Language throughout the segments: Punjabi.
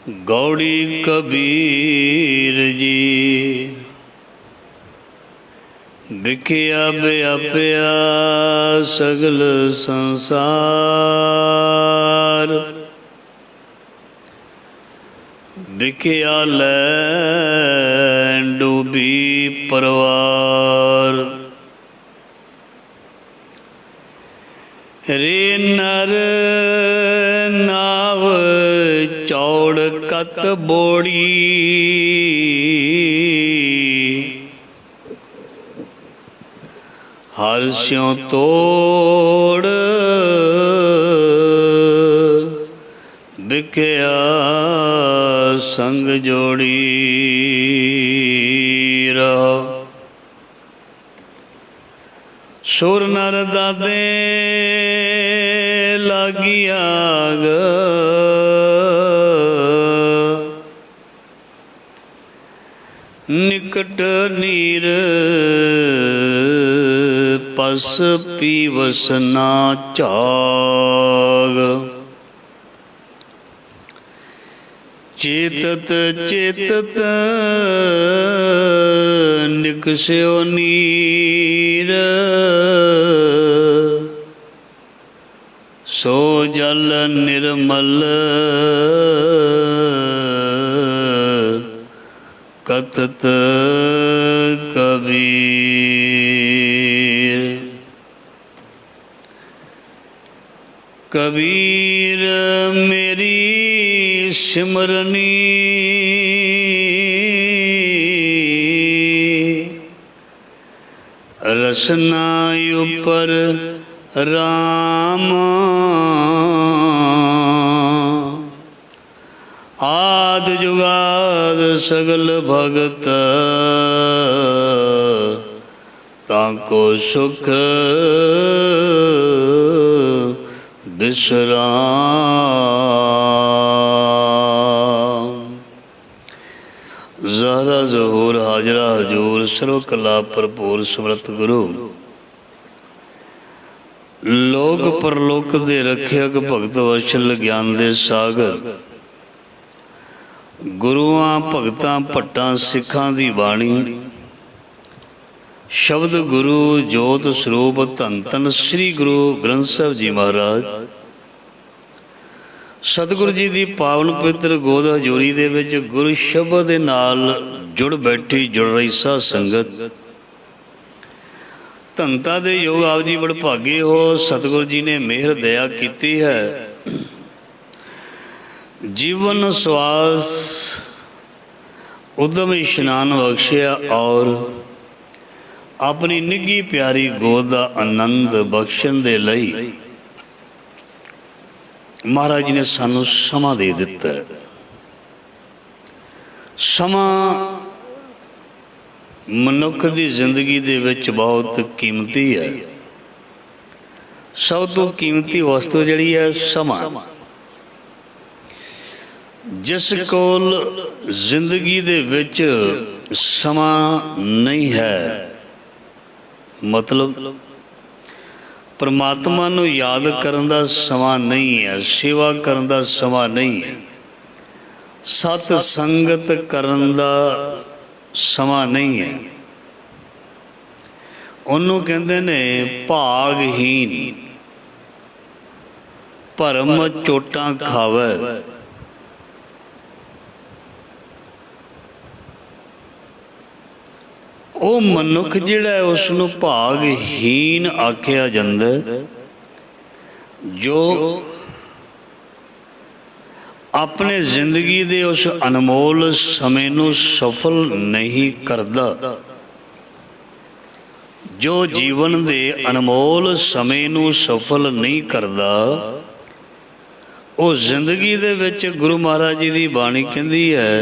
गौड़ी कबीर जी बिखिया व्याप्या सगल संसार। बिखिया लैन डूबी परवार। रे नर नाव चौड़ कत बोड़ी। हर स्यों तोड़ बिखया संग जोड़ी। रहो सुर नर दादे लागी आग। निकट नीर पस पीवस ना झाग। चेतत चेतत निकस्यो नीर। सो जल निर्मल कतत कबीर। कबीर मेरी सिमरनी। रसना ऊपर राम। आद जुगाद सगल भगत ताको सुख विश्राम। ज़हरा ज़हूर हाजरा हजूर सर्व कला भरपूर समर्थ गुरु। लोक परलोक दे रखियक भगत वशल ज्ञान दे सागर। गुरुआं भगतां भट्टां सिखां दी बाणी। शब्द गुरु जोत सरूप धन धन श्री गुरु ग्रंथ साहिब जी महाराज। सतगुरु जी की पावन पवित्र गोद हजूरी दे विच गुरु शब्द दे नाल जुड़ बैठी जुड़ रही साध संगत। धनता दे योग आप जी बड़ भागे हो। सतगुरु जी ने मेहर दया की है। जीवन श्वास उद्यम इशनान बख्शिया और अपनी निघी प्यारी गोद का आनंद बख्शण दे लई महाराज जी ने सानू समा दे दिता है। समा मनुख की जिंदगी दे विच बहुत कीमती है। सब तो कीमती वस्तु जिहड़ी है समा। जिस कोल जिंदगी दे विच समा नहीं है मतलब परमात्मा नूं याद करन दा समा नहीं है। सेवा करन दा समा नहीं है। सत संगत करन दा समा नहीं है। उन्होंने कहते ने भागहीन भरम चोटां खावे। वो मनुख जिहड़ा है उसनूं भागहीन आख्या जांदा जो अपने जिंदगी दे उस अनमोल समय नूं सफल नहीं करदा। जो जीवन दे अनमोल समय नूं सफल नहीं करदा वो जिंदगी दे विच गुरु महाराज जी की बाणी कहती है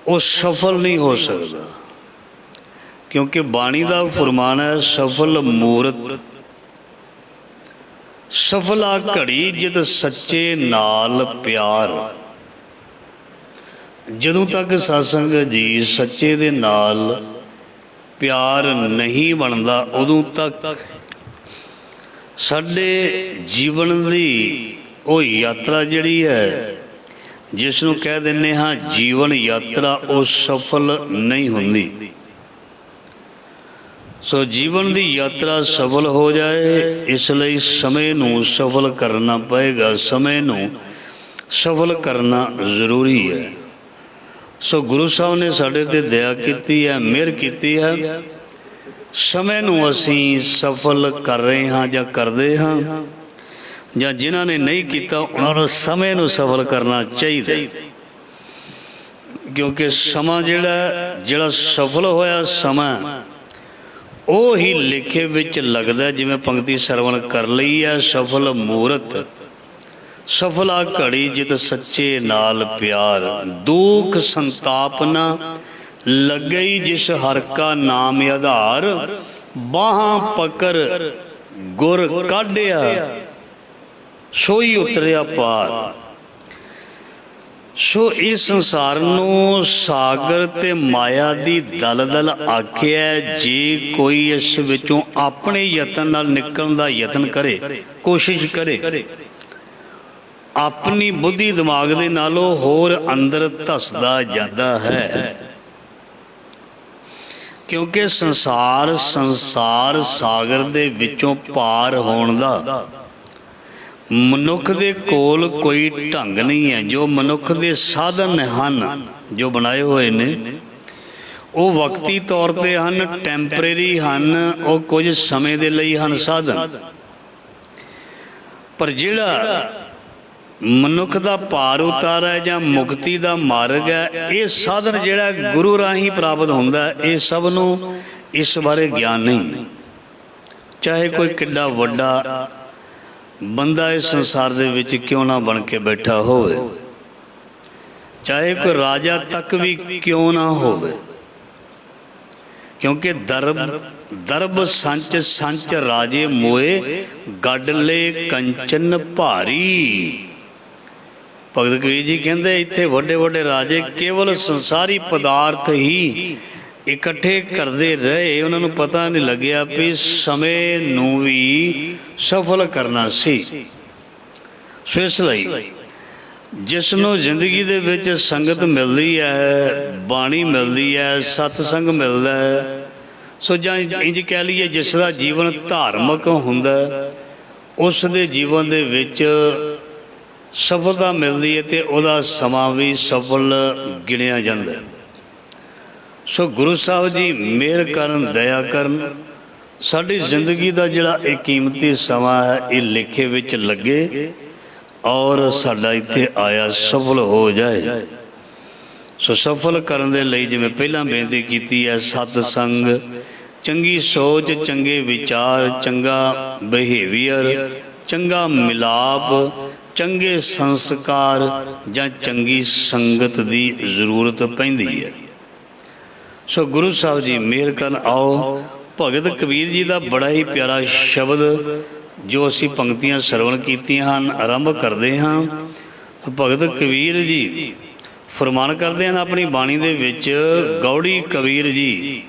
वो सफल नहीं हो सकता। क्योंकि बाणी का फरमान है सफल मूरत सफला घड़ी जित सच्चे नाल प्यार। जदों तक सत्संग जी सच्चे दे नाल प्यार नहीं बनता उदों तक साडे जीवन की वो यात्रा जिहड़ी है ਜਿਸ ਨੂੰ ਕਹਿ ਦਿੰਦੇ ਹਾਂ ਜੀਵਨ ਯਾਤਰਾ, ਉਹ ਸਫਲ ਨਹੀਂ ਹੁੰਦੀ। ਸੋ ਜੀਵਨ ਦੀ ਯਾਤਰਾ ਸਫਲ ਹੋ ਜਾਏ, ਇਸ ਲਈ ਸਮੇਂ ਨੂੰ ਸਫਲ ਕਰਨਾ ਪਏਗਾ, ਸਮੇਂ ਨੂੰ ਸਫਲ ਕਰਨਾ ਜ਼ਰੂਰੀ ਹੈ। ਸੋ ਗੁਰੂ ਸਾਹਿਬ ਨੇ ਸਾਡੇ 'ਤੇ ਦਇਆ ਕੀਤੀ ਹੈ, ਮਿਹਰ ਕੀਤੀ ਹੈ। ਸਮੇਂ ਨੂੰ ਅਸੀਂ ਸਫਲ ਕਰ ਰਹੇ ਹਾਂ ਜਾਂ ਕਰਦੇ ਹਾਂ, ਜਾਂ ਜਿਨ੍ਹਾਂ ਨੇ ਨਹੀਂ ਕੀਤਾ ਉਹਨਾਂ ਨੂੰ ਸਮੇਂ ਨੂੰ ਸਫਲ ਕਰਨਾ ਚਾਹੀਦਾ, ਕਿਉਂਕਿ ਸਮਾਂ ਜਿਹੜਾ ਸਫਲ ਹੋਇਆ ਸਮਾਂ, ਉਹ ਹੀ ਲੇਖੇ ਵਿੱਚ ਲੱਗਦਾ। ਜਿਵੇਂ ਪੰਕਤੀ ਸਰਵਣ ਕਰ ਲਈ ਹੈ, ਸਫਲ ਮੂਰਤ ਸਫਲਾ ਘੜੀ ਜਿਤ ਸੱਚੇ ਨਾਲ ਪਿਆਰ, ਦੁੱਖ ਸੰਤਾਪ ਨਾ ਲੱਗਈ ਜਿਸ ਹਰ ਕਾ ਨਾਮ ਆਧਾਰ, ਬਾਹਾਂ ਪਕੜ ਗੁਰ ਕਾਢਿਆ ਸੋਈ ਉਤਰਿਆ ਪਾਰ। ਸੋ ਇਸ ਸੰਸਾਰ ਨੂੰ ਸਾਗਰ ਤੇ ਮਾਇਆ ਦੀ ਦਲਦਲ ਆਖਿਆ। ਜੇ ਕੋਈ ਇਸ ਵਿੱਚੋਂ ਆਪਣੇ ਯਤਨ ਨਾਲ ਨਿਕਲਣ ਦਾ ਯਤਨ ਕਰੇ, ਕੋਸ਼ਿਸ਼ ਕਰੇ, ਆਪਣੀ ਬੁੱਧੀ ਦਿਮਾਗ ਦੇ ਨਾਲੋਂ ਹੋਰ ਅੰਦਰ ਧੱਸਦਾ ਜਾਂਦਾ ਹੈ, ਕਿਉਂਕਿ ਸੰਸਾਰ ਸਾਗਰ ਦੇ ਵਿੱਚੋਂ ਪਾਰ ਹੋਣ ਦਾ ਮਨੁੱਖ ਦੇ ਕੋਲ ਕੋਈ ਢੰਗ ਨਹੀਂ ਹੈ। ਜੋ ਮਨੁੱਖ ਦੇ ਸਾਧਨ ਹਨ ਜੋ ਬਣਾਏ ਹੋਏ ਨੇ, ਉਹ ਵਕਤੀ ਤੌਰ 'ਤੇ ਹਨ, ਟੈਂਪਰੇਰੀ ਹਨ, ਉਹ ਕੁਝ ਸਮੇਂ ਦੇ ਲਈ ਹਨ ਸਾਧਨ। ਪਰ ਜਿਹੜਾ ਮਨੁੱਖ ਦਾ ਪਾਰ ਉਤਾਰ ਹੈ ਜਾਂ ਮੁਕਤੀ ਦਾ ਮਾਰਗ ਹੈ, ਇਹ ਸਾਧਨ ਜਿਹੜਾ ਗੁਰੂ ਰਾਹੀਂ ਪ੍ਰਾਪਤ ਹੁੰਦਾ, ਇਹ ਸਭ ਨੂੰ ਇਸ ਬਾਰੇ ਗਿਆਨ ਨਹੀਂ। ਚਾਹੇ ਕੋਈ ਕਿੱਡਾ ਵੱਡਾ ਬੰਦਾ ਇਸ ਸੰਸਾਰ ਦੇ ਵਿੱਚ ਕਿਉਂ ਨਾ ਬਣ ਕੇ ਬੈਠਾ ਹੋਵੇ, ਚਾਹੇ ਕੋਈ ਰਾਜਾ ਤੱਕ ਵੀ ਕਿਉਂ ਨਾ ਹੋਵੇ, ਕਿਉਂਕਿ ਦਰਬ ਸੰਚ ਰਾਜੇ ਮੋਏ, ਗੱਡ ਲੈ ਕੰਚਨ ਭਾਰੀ। ਭਗਤ ਕਬੀਰ ਜੀ ਕਹਿੰਦੇ ਇੱਥੇ ਵੱਡੇ ਵੱਡੇ ਰਾਜੇ ਕੇਵਲ ਸੰਸਾਰੀ ਪਦਾਰਥ ਹੀ ਇਕੱਠੇ ਕਰਦੇ ਰਹੇ, ਉਹਨਾਂ ਨੂੰ ਪਤਾ ਨਹੀਂ ਲੱਗਿਆ ਵੀ ਸਮੇਂ ਨੂੰ ਵੀ ਸਫਲ ਕਰਨਾ ਸੀ। ਸੋ ਇਸ ਲਈ ਜਿਸ ਨੂੰ ਜ਼ਿੰਦਗੀ ਦੇ ਵਿੱਚ ਸੰਗਤ ਮਿਲਦੀ ਹੈ, ਬਾਣੀ ਮਿਲਦੀ ਹੈ, ਸਤਸੰਗ ਮਿਲਦਾ ਹੈ, ਸੋ ਜਾਂ ਇੰਝ ਕਹਿ ਲਈਏ ਜਿਸ ਦਾ ਜੀਵਨ ਧਾਰਮਿਕ ਹੁੰਦਾ, ਉਸ ਦੇ ਜੀਵਨ ਦੇ ਵਿੱਚ ਸਫਲਤਾ ਮਿਲਦੀ ਹੈ ਅਤੇ ਉਹਦਾ ਸਮਾਂ ਵੀ ਸਫਲ ਗਿਣਿਆ ਜਾਂਦਾ। ਸੋ ਗੁਰੂ ਸਾਹਿਬ ਜੀ ਮਿਹਰ ਕਰਨ, ਦਇਆ ਕਰਨ, ਸਾਡੀ ਜ਼ਿੰਦਗੀ ਦਾ ਜਿਹੜਾ ਇਹ ਕੀਮਤੀ ਸਮਾਂ ਹੈ, ਇਹ ਲੇਖੇ ਵਿੱਚ ਲੱਗੇ ਔਰ ਸਾਡਾ ਇੱਥੇ ਆਇਆ ਸਫਲ ਹੋ ਜਾਏ। ਸੋ ਸਫਲ ਕਰਨ ਦੇ ਲਈ ਜਿਵੇਂ ਪਹਿਲਾਂ ਬੇਨਤੀ ਕੀਤੀ ਹੈ, ਸਤਸੰਗ, ਚੰਗੀ ਸੋਚ, ਚੰਗੇ ਵਿਚਾਰ, ਚੰਗਾ ਬਿਹੇਵੀਅਰ, ਚੰਗਾ ਮਿਲਾਪ, ਚੰਗੇ ਸੰਸਕਾਰ ਜਾਂ ਚੰਗੀ ਸੰਗਤ ਦੀ ਜ਼ਰੂਰਤ ਪੈਂਦੀ ਹੈ। ਸੋ ਗੁਰੂ ਸਾਹਿਬ ਜੀ ਮਿਹਰ ਕਰਨ। ਆਓ ਭਗਤ ਕਬੀਰ ਜੀ ਦਾ ਬੜਾ ਹੀ ਪਿਆਰਾ ਸ਼ਬਦ ਜੋ ਅਸੀਂ ਪੰਕਤੀਆਂ ਸਰਵਣ ਕੀਤੀਆਂ ਹਨ, ਆਰੰਭ ਕਰਦੇ ਹਾਂ। ਭਗਤ ਕਬੀਰ ਜੀ ਫਰਮਾਨ ਕਰਦੇ ਹਨ ਆਪਣੀ ਬਾਣੀ ਦੇ ਵਿੱਚ, ਗੌੜੀ ਕਬੀਰ ਜੀ,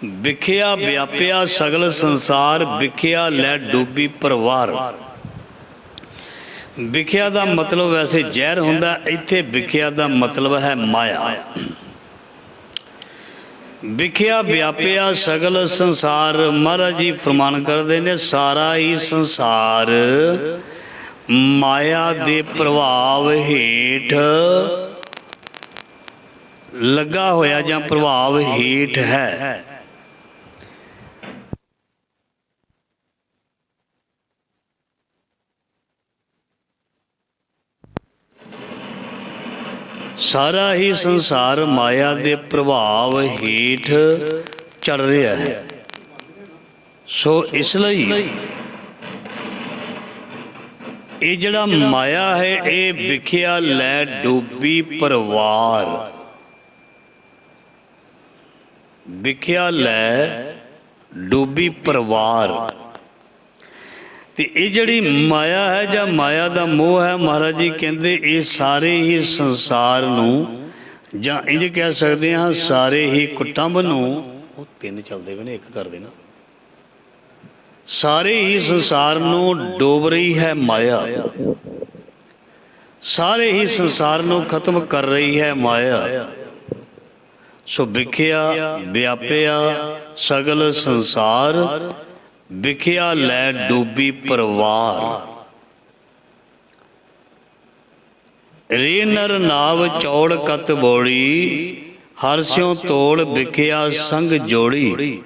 ਵਿਖਿਆ ਵਿਆਪਿਆ ਸਗਲ ਸੰਸਾਰ, ਵਿਖਿਆ ਲੈ ਡੂਬੀ ਪਰਵਾਰ। ਵਿਖਿਆ ਦਾ ਮਤਲਬ ਵੈਸੇ ਜ਼ਹਿਰ ਹੁੰਦਾ, ਇੱਥੇ ਵਿਖਿਆ ਦਾ ਮਤਲਬ ਹੈ ਮਾਇਆ। ਵਿਖਿਆ ਵਿਆਪਿਆ ਸਗਲ ਸੰਸਾਰ, ਮਹਾਰਾਜ ਜੀ ਫਰਮਾਨ ਕਰਦੇ ਨੇ ਸਾਰਾ ਹੀ ਸੰਸਾਰ ਮਾਇਆ ਦੇ ਪ੍ਰਭਾਵ ਹੇਠ ਲੱਗਾ ਹੋਇਆ ਜਾਂ ਪ੍ਰਭਾਵ ਹੇਠ ਹੈ। ਸਾਰਾ ਹੀ ਸੰਸਾਰ ਮਾਇਆ ਦੇ ਪ੍ਰਭਾਵ ਹੇਠ ਚੱਲ ਰਿਹਾ ਹੈ। ਸੋ ਇਸ ਲਈ ਇਹ ਜਿਹੜਾ ਮਾਇਆ ਹੈ, ਇਹ ਵਿਖਿਆ ਲੈ ਡੂਬੀ ਪਰਵਾਰ, ਵਿਖਿਆ ਲੈ ਡੂਬੀ ਪਰਵਾਰ। ਤੇ ਇਹ ਜਿਹੜੀ ਮਾਇਆ ਹੈ ਜਾਂ ਮਾਇਆ ਦਾ ਮੋਹ ਹੈ, ਮਹਾਰਾਜ ਜੀ ਕਹਿੰਦੇ ਇਹ ਸਾਰੇ ਹੀ ਸੰਸਾਰ ਨੂੰ, ਜਾਂ ਇੰਝ ਕਹਿ ਸਕਦੇ ਹਾਂ ਸਾਰੇ ਹੀ ਕੁਟੁੰਬ ਨੂੰ, ਉਹ ਤਿੰਨ ਚੱਲਦੇ ਪਏ ਨੇ, ਇੱਕ ਕਰ ਦੇਣਾ, ਸਾਰੇ ਹੀ ਸੰਸਾਰ ਨੂੰ ਡੋਬ ਰਹੀ ਹੈ ਮਾਇਆ। ਸਾਰੇ ਹੀ ਸੰਸਾਰ ਨੂੰ ਖਤਮ ਕਰ ਰਹੀ ਹੈ ਮਾਇਆ। ਸੋ ਵਿਖਿਆ ਵਿਆਪਿਆ ਸਗਲ ਸੰਸਾਰ, ਵਿਖਿਆ ਲੈ ਡੂਬੀ ਪਰਵਾਰ। ਰੇ ਨਰ ਨਾਵ ਚੌੜ ਕਤ ਬੋੜੀ, ਹਰ ਸਿਉ ਤੋੜ ਵਿਖਿਆ ਸੰਗ ਜੋੜੀ।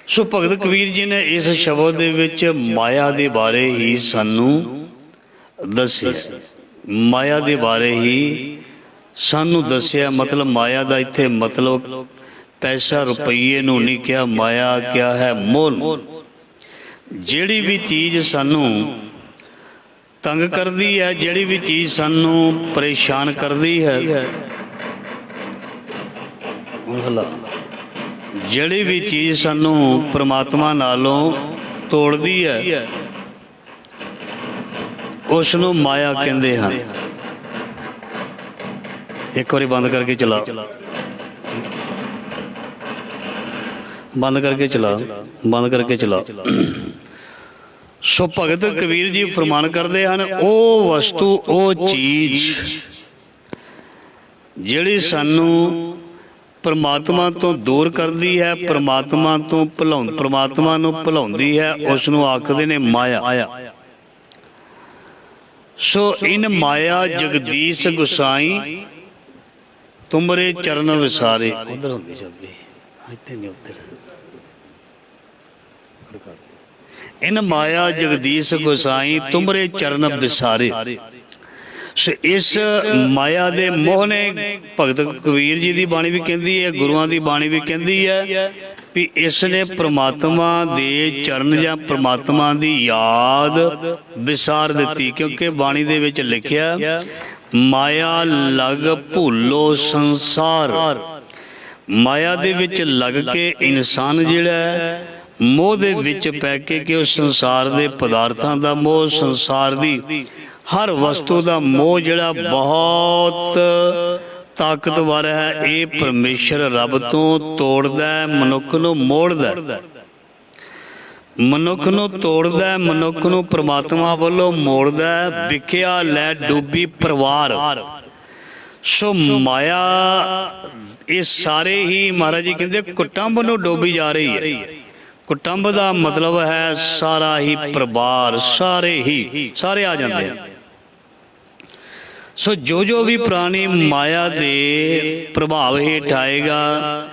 ਸੋ ਭਗਤ ਕਬੀਰ ਜੀ ਨੇ ਇਸ ਸ਼ਬਦ ਦੇ ਵਿੱਚ ਮਾਇਆ ਦੇ ਬਾਰੇ ਹੀ ਸਾਨੂੰ ਦੱਸਿਆ। ਮਾਇਆ ਦੇ ਬਾਰੇ ਹੀ ਸਾਨੂੰ ਦੱਸਿਆ। ਮਤਲਬ ਮਾਇਆ ਦਾ ਇੱਥੇ ਮਤਲਬ ਪੈਸਾ ਰੁਪਈਏ ਨੂੰ ਨਹੀਂ ਕਿਹਾ। ਮਾਇਆ ਕਿਆ ਹੈ? ਮੋਲ। ਜਿਹੜੀ ਵੀ ਚੀਜ਼ ਸਾਨੂੰ ਤੰਗ ਕਰਦੀ ਹੈ, ਜਿਹੜੀ ਵੀ ਚੀਜ਼ ਸਾਨੂੰ ਪਰੇਸ਼ਾਨ ਕਰਦੀ ਹੈ, ਜਿਹੜੀ ਵੀ ਚੀਜ਼ ਸਾਨੂੰ ਪਰਮਾਤਮਾ ਨਾਲੋਂ ਤੋੜਦੀ ਹੈ, ਉਸ ਨੂੰ ਮਾਇਆ ਕਹਿੰਦੇ ਹਨ। ਇੱਕ ਵਾਰੀ ਬੰਦ ਕਰਕੇ ਚਲਾ, ਬੰਦ ਕਰਕੇ ਚਲਾ, ਬੰਦ ਕਰਕੇ ਚਲਾ। ਸੋ ਭਗਤ ਕਬੀਰ ਜੀ ਫਰਮਾਨ ਕਰਦੇ ਹਨ, ਉਹ ਵਸਤੂ, ਉਹ ਚੀਜ਼ ਜਿਹੜੀ ਸਾਨੂੰ ਪਰਮਾਤਮਾ ਤੋਂ ਦੂਰ ਕਰਦੀ ਹੈ, ਪਰਮਾਤਮਾ ਨੂੰ ਭੁਲਾਉਂਦੀ ਹੈ, ਉਸ ਨੂੰ ਆਖਦੇ ਨੇ ਮਾਇਆ। ਸੋ ਇਨ ਮਾਇਆ ਜਗਦੀਸ਼ ਗੁਸਾਈ, ਤੁਮਰੇ ਚਰਨ ਵਿਸਾਰੇ। ਉਧਰ ਹੁੰਦੀ ਚਾਬੀ, ਇੱਥੇ ਨਹੀਂ, ਉੱਧਰ। ਇਨ ਮਾਇਆ ਜਗਦੀਸ਼ ਗੁਸਾਈ, ਤੁਮਰੇ ਚਰਨ ਵਿਸਾਰੇ। ਸੋ ਇਸ ਮਾਇਆ ਦੇ ਮੋਹ ਨੇ, ਭਗਤ ਕਬੀਰ ਜੀ ਦੀ ਬਾਣੀ ਵੀ ਕਹਿੰਦੀ ਹੈ, ਗੁਰੂਆਂ ਦੀ ਬਾਣੀ ਵੀ ਕਹਿੰਦੀ ਹੈ ਵੀ ਇਸ ਨੇ ਪ੍ਰਮਾਤਮਾ ਦੇ ਚਰਨ ਜਾਂ ਪ੍ਰਮਾਤਮਾ ਦੀ ਯਾਦ ਵਿਸਾਰ ਦਿੱਤੀ। ਕਿਉਂਕਿ ਬਾਣੀ ਦੇ ਵਿੱਚ ਲਿਖਿਆ, ਮਾਇਆ ਲਗ ਭੁੱਲੋ ਸੰਸਾਰ। ਮਾਇਆ ਦੇ ਵਿੱਚ ਲੱਗ ਕੇ ਇਨਸਾਨ ਜਿਹੜਾ ਮੋਹ ਦੇ ਵਿੱਚ ਪੈ ਕੇ, ਕਿ ਉਸ ਸੰਸਾਰ ਦੇ ਪਦਾਰਥਾਂ ਦਾ ਮੋਹ, ਸੰਸਾਰ ਦੀ ਹਰ ਵਸਤੂ ਦਾ ਮੋਹ ਜਿਹੜਾ ਬਹੁਤ ਤਾਕਤਵਰ ਹੈ, ਇਹ ਪਰਮੇਸ਼ਰ ਰੱਬ ਤੋਂ ਤੋੜਦਾ ਹੈ, ਮਨੁੱਖ ਨੂੰ ਮੋੜਦਾ, ਮਨੁੱਖ ਨੂੰ ਤੋੜਦਾ, ਮਨੁੱਖ ਨੂੰ ਪ੍ਰਮਾਤਮਾ ਵੱਲੋਂ ਮੋੜਦਾ। ਵਿਖਿਆ ਲੈ ਡੂਬੀ ਪਰਵਾਰ। ਸੋ ਮਾਇਆ ਇਹ ਸਾਰੇ ਹੀ ਮਹਾਰਾਜ ਜੀ ਕਹਿੰਦੇ ਕੁਟੰਬ ਨੂੰ ਡੋਬੀ ਜਾ ਰਹੀ ਹੈ। ਕੁਟੰਬ ਦਾ ਮਤਲਬ ਹੈ ਸਾਰਾ ਹੀ ਪਰਿਵਾਰ, ਸਾਰੇ ਆ ਜਾਂਦੇ ਆ। ਸੋ ਜੋ ਵੀ ਪ੍ਰਾਣੀ ਮਾਇਆ ਦੇ ਪ੍ਰਭਾਵ ਹੇਠ ਆਏਗਾ,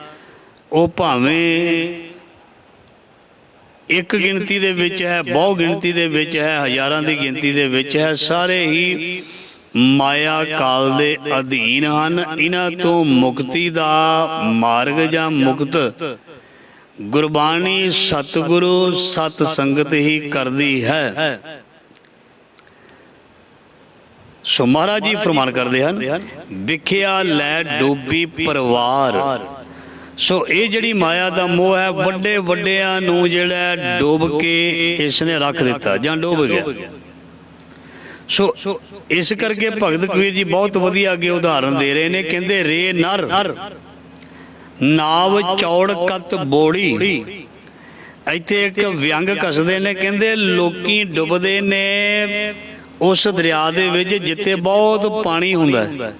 ਉਹ ਭਾਵੇਂ ਇੱਕ ਗਿਣਤੀ ਦੇ ਵਿੱਚ ਹੈ, ਬਹੁ ਗਿਣਤੀ ਦੇ ਵਿੱਚ ਹੈ, ਹਜ਼ਾਰਾਂ ਦੀ ਗਿਣਤੀ ਦੇ ਵਿੱਚ ਹੈ, ਸਾਰੇ ਹੀ ਮਾਇਆ ਕਾਲ ਦੇ ਅਧੀਨ ਹਨ। ਇਹਨਾਂ ਤੋਂ ਮੁਕਤੀ ਦਾ ਮਾਰਗ ਜਾਂ ਮੁਕਤ ਗੁਰਬਾਣੀ ਸਤਿਗੁਰੂ ਸਤ ਸੰਗਤ ਹੀ ਕਰਦੀ ਹੈ। ਸੋ ਮਹਾਰਾਜ ਜੀ ਫਰਮਾਨ ਕਰਦੇ ਹਨ, ਵਿਖਿਆ ਲੈ ਡੋਬੀ ਪਰਵਾਰ। ਸੋ ਇਹ ਜਿਹੜੀ ਮਾਇਆ ਦਾ ਮੋਹ ਹੈ, ਵੱਡੇ ਵੱਡਿਆਂ ਨੂੰ ਜਿਹੜਾ ਡੋਬ ਕੇ ਇਸ ਨੇ ਰੱਖ ਦਿੱਤਾ ਜਾਂ ਡੋਬ ਗਿਆ। ਸੋ ਇਸ ਕਰਕੇ ਭਗਤ ਕਬੀਰ ਜੀ ਬਹੁਤ ਵਧੀਆ ਅੱਗੇ ਉਦਾਹਰਨ ਦੇ ਰਹੇ ਨੇ। ਕਹਿੰਦੇ ਰੇ ਨਰ ਨਾਵ ਚੌੜ ਕਤ ਬੋੜੀ। ਇੱਥੇ ਇੱਕ ਵਿਅੰਗ ਕੱਸਦੇ ਨੇ, ਕਹਿੰਦੇ ਲੋਕੀ ਡੁੱਬਦੇ ਨੇ ਉਸ ਦਰਿਆ ਦੇ ਵਿੱਚ ਜਿੱਥੇ ਬਹੁਤ ਪਾਣੀ ਹੁੰਦਾ ਹੈ।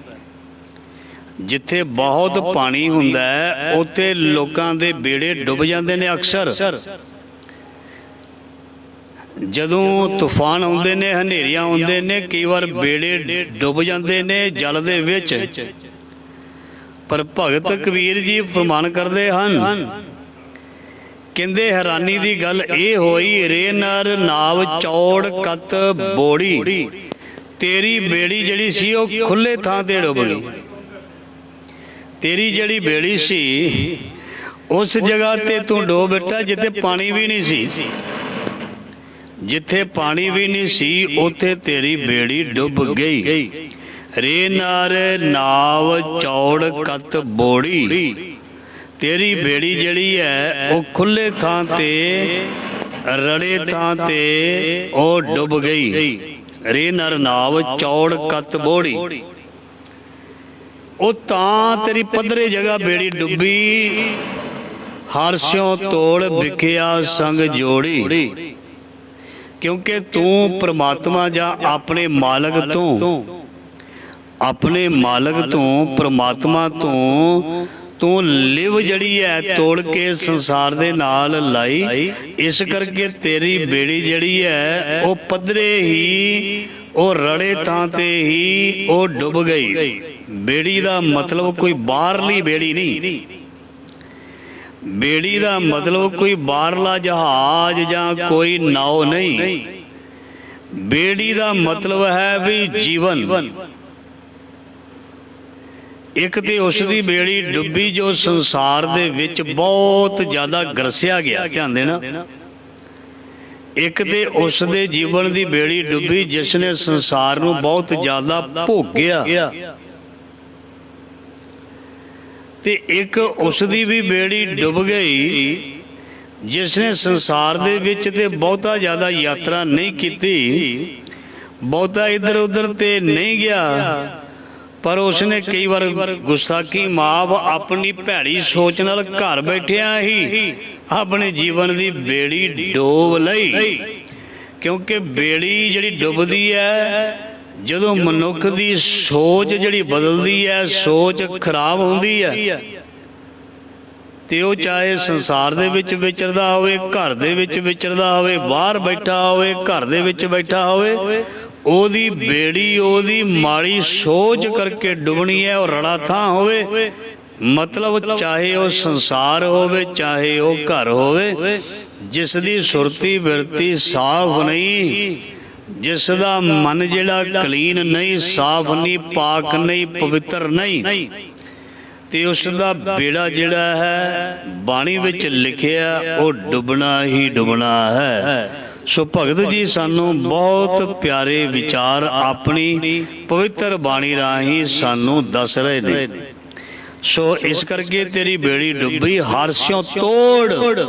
ਜਿੱਥੇ ਬਹੁਤ ਪਾਣੀ ਹੁੰਦਾ ਹੈ ਉੱਥੇ ਲੋਕਾਂ ਦੇ ਬੇੜੇ ਡੁੱਬ ਜਾਂਦੇ ਨੇ। ਅਕਸਰ ਜਦੋਂ ਤੂਫਾਨ ਆਉਂਦੇ ਨੇ, ਹਨੇਰੀਆਂ ਆਉਂਦੇ ਨੇ, ਕਈ ਵਾਰ ਬੇੜੇ ਡੁੱਬ ਜਾਂਦੇ ਨੇ ਜਲ ਦੇ ਵਿੱਚ। ਪਰ ਭਗਤ ਕਬੀਰ ਜੀ ਫਰਮਾਨ ਕਰਦੇ ਹਨ, ਕਹਿੰਦੇ ਹੈਰਾਨੀ ਦੀ ਗੱਲ ਇਹ ਹੋਈ, ਰੇ ਨਰ ਨਾਵ ਚੌੜ ਕਤ ਬੋੜੀ। ਤੇਰੀ ਬੇੜੀ ਜਿਹੜੀ ਸੀ ਉਹ ਖੁੱਲੇ ਥਾਂ ਤੇ ਡੁੱਬ ਗਈ। ਤੇਰੀ ਜਿਹੜੀ ਬੇੜੀ ਸੀ ਉਸ ਜਗ੍ਹਾ ਤੇ ਤੂੰ ਡੁੱਬ ਬੈਠਾ ਜਿੱਥੇ ਪਾਣੀ ਵੀ ਨਹੀਂ ਸੀ। ਜਿੱਥੇ ਪਾਣੀ ਵੀ ਨਹੀਂ ਸੀ ਉੱਥੇ ਤੇਰੀ ਬੇੜੀ ਡੁੱਬ ਗਈ। ਰੇ ਨਰ ਨਾਵ ਚੌੜ ਕਤ ਬੋੜੀ। ਤੇਰੀ ਬੇੜੀ ਜਿਹੜੀ ਹੈ ਉਹ ਖੁੱਲੇ ਥਾਂ ਤੇ, ਰੜੇ ਥਾਂ ਤੇ ਉਹ ਡੁੱਬ ਗਈ। ਰੇ ਨਰ ਨਾਵ ਚੌੜ ਕਤ ਬੋੜੀ। ਉਹ ਤਾਂ ਤੇਰੀ ਪੱਧਰੇ ਜਗ੍ਹਾ ਬੇੜੀ ਡੁੱਬੀ, ਹਰ ਸਿਉ ਤੋੜ ਵਿਖਿਆ ਸੰਗ ਜੋੜੀ। ਕਿਉਂਕਿ ਤੂੰ ਪ੍ਰਮਾਤਮਾ ਜਾਂ ਆਪਣੇ ਮਾਲਕ ਤੋਂ ਪ੍ਰਮਾਤਮਾ ਤੋਂ ਤੂੰ ਲਿਵ ਜਿਹੜੀ ਹੈ ਤੋੜ ਕੇ ਸੰਸਾਰ ਦੇ ਨਾਲ ਲਾਈ। ਇਸ ਕਰਕੇ ਤੇਰੀ ਬੇੜੀ ਜਿਹੜੀ ਹੈ ਉਹ ਪੱਧਰੇ ਹੀ, ਉਹ ਰੜੇ ਥਾਂ ਤੇ ਹੀ ਉਹ ਡੁੱਬ ਗਈ। ਬੇੜੀ ਦਾ ਮਤਲਬ ਕੋਈ ਬਾਹਰਲੀ ਬੇੜੀ ਨਹੀਂ, ਬੇੜੀ ਦਾ ਮਤਲਬ ਕੋਈ ਬਾਹਰਲਾ ਜਹਾਜ਼ ਜਾਂ ਕੋਈ ਨਾਉ ਨਹੀਂ। ਬੇੜੀ ਦਾ ਮਤਲਬ ਹੈ ਵੀ ਜੀਵਨ। ਇੱਕ ਤੇ ਉਸ ਦੀ ਬੇੜੀ ਡੁੱਬੀ ਜੋ ਸੰਸਾਰ ਦੇ ਵਿੱਚ ਬਹੁਤ ਜ਼ਿਆਦਾ ਗਰਸਿਆ ਗਿਆ, ਧਿਆਨ ਦੇਣਾ। ਇੱਕ ਤੇ ਉਸ ਦੇ ਜੀਵਨ ਦੀ ਬੇੜੀ ਡੁੱਬੀ ਜਿਸ ਨੇ ਸੰਸਾਰ ਨੂੰ ਬਹੁਤ ਜ਼ਿਆਦਾ ਭੋਗਿਆ, ਤੇ ਇੱਕ ਉਸ ਦੀ ਵੀ ਬੇੜੀ ਡੁੱਬ ਗਈ ਜਿਸ ਨੇ ਸੰਸਾਰ ਦੇ ਵਿੱਚ ਤੇ ਬਹੁਤਾ ਜ਼ਿਆਦਾ ਯਾਤਰਾ ਨਹੀਂ ਕੀਤੀ, ਬਹੁਤਾ ਇੱਧਰ ਉੱਧਰ ਤੇ ਨਹੀਂ ਗਿਆ, ਪਰ ਉਸਨੇ ਕਈ ਵਾਰ ਗੁਸਤਾਖੀ ਮਾਫ ਆਪਣੀ ਭੈੜੀ ਸੋਚ ਨਾਲ ਘਰ ਬੈਠਿਆਂ ਹੀ ਆਪਣੇ ਜੀਵਨ ਦੀ ਬੇੜੀ ਡੋਬ ਲਈ। ਕਿਉਂਕਿ ਬੇੜੀ ਜਿਹੜੀ ਡੁੱਬਦੀ ਹੈ ਜਦੋਂ ਮਨੁੱਖ ਦੀ ਸੋਚ ਜਿਹੜੀ ਬਦਲਦੀ ਹੈ, ਸੋਚ ਖਰਾਬ ਹੁੰਦੀ ਹੈ, ਤੇ ਉਹ ਚਾਹੇ ਸੰਸਾਰ ਦੇ ਵਿੱਚ ਵਿਚਰਦਾ ਹੋਵੇ, ਘਰ ਦੇ ਵਿੱਚ ਵਿਚਰਦਾ ਹੋਵੇ, ਬਾਹਰ ਬੈਠਾ ਹੋਵੇ, ਘਰ ਦੇ ਵਿੱਚ ਬੈਠਾ ਹੋਵੇ, ਉਹਦੀ ਬੇੜੀ ਉਹਦੀ ਮਾੜੀ ਸੋਚ ਕਰਕੇ ਡੁੱਬਣੀ ਹੈ। ਉਹ ਰੜਾ ਥਾਂ ਹੋਵੇ, ਮਤਲਬ ਚਾਹੇ ਉਹ ਸੰਸਾਰ ਹੋਵੇ ਚਾਹੇ ਉਹ ਘਰ ਹੋਵੇ, ਜਿਸ ਦੀ ਸੁਰਤੀ ਬਿਰਤੀ ਸਾਫ਼ ਨਹੀਂ, ਜਿਸ ਦਾ ਮਨ ਜਿਹੜਾ ਕਲੀਨ ਨਹੀਂ, ਸਾਫ਼ ਨਹੀਂ, ਪਾਕ ਨਹੀਂ, ਪਵਿੱਤਰ ਨਹੀਂ, ਤੇ ਉਸ ਦਾ ਬੇੜਾ ਜਿਹੜਾ ਹੈ ਬਾਣੀ ਵਿੱਚ ਲਿਖਿਆ ਉਹ ਡੁੱਬਣਾ ਹੀ ਡੁੱਬਣਾ ਹੈ। ਸੋ ਭਗਤ ਜੀ ਸਾਨੂੰ ਬਹੁਤ ਪਿਆਰੇ ਵਿਚਾਰ ਆਪਣੀ ਪਵਿੱਤਰ ਬਾਣੀ ਰਾਹੀਂ ਸਾਨੂੰ ਦੱਸ ਰਹੇ ਨੇ। ਸੋ ਇਸ ਕਰਕੇ ਤੇਰੀ ਬੇੜੀ ਡੁੱਬੀ ਹਾਰਸਿਓ ਤੋੜ,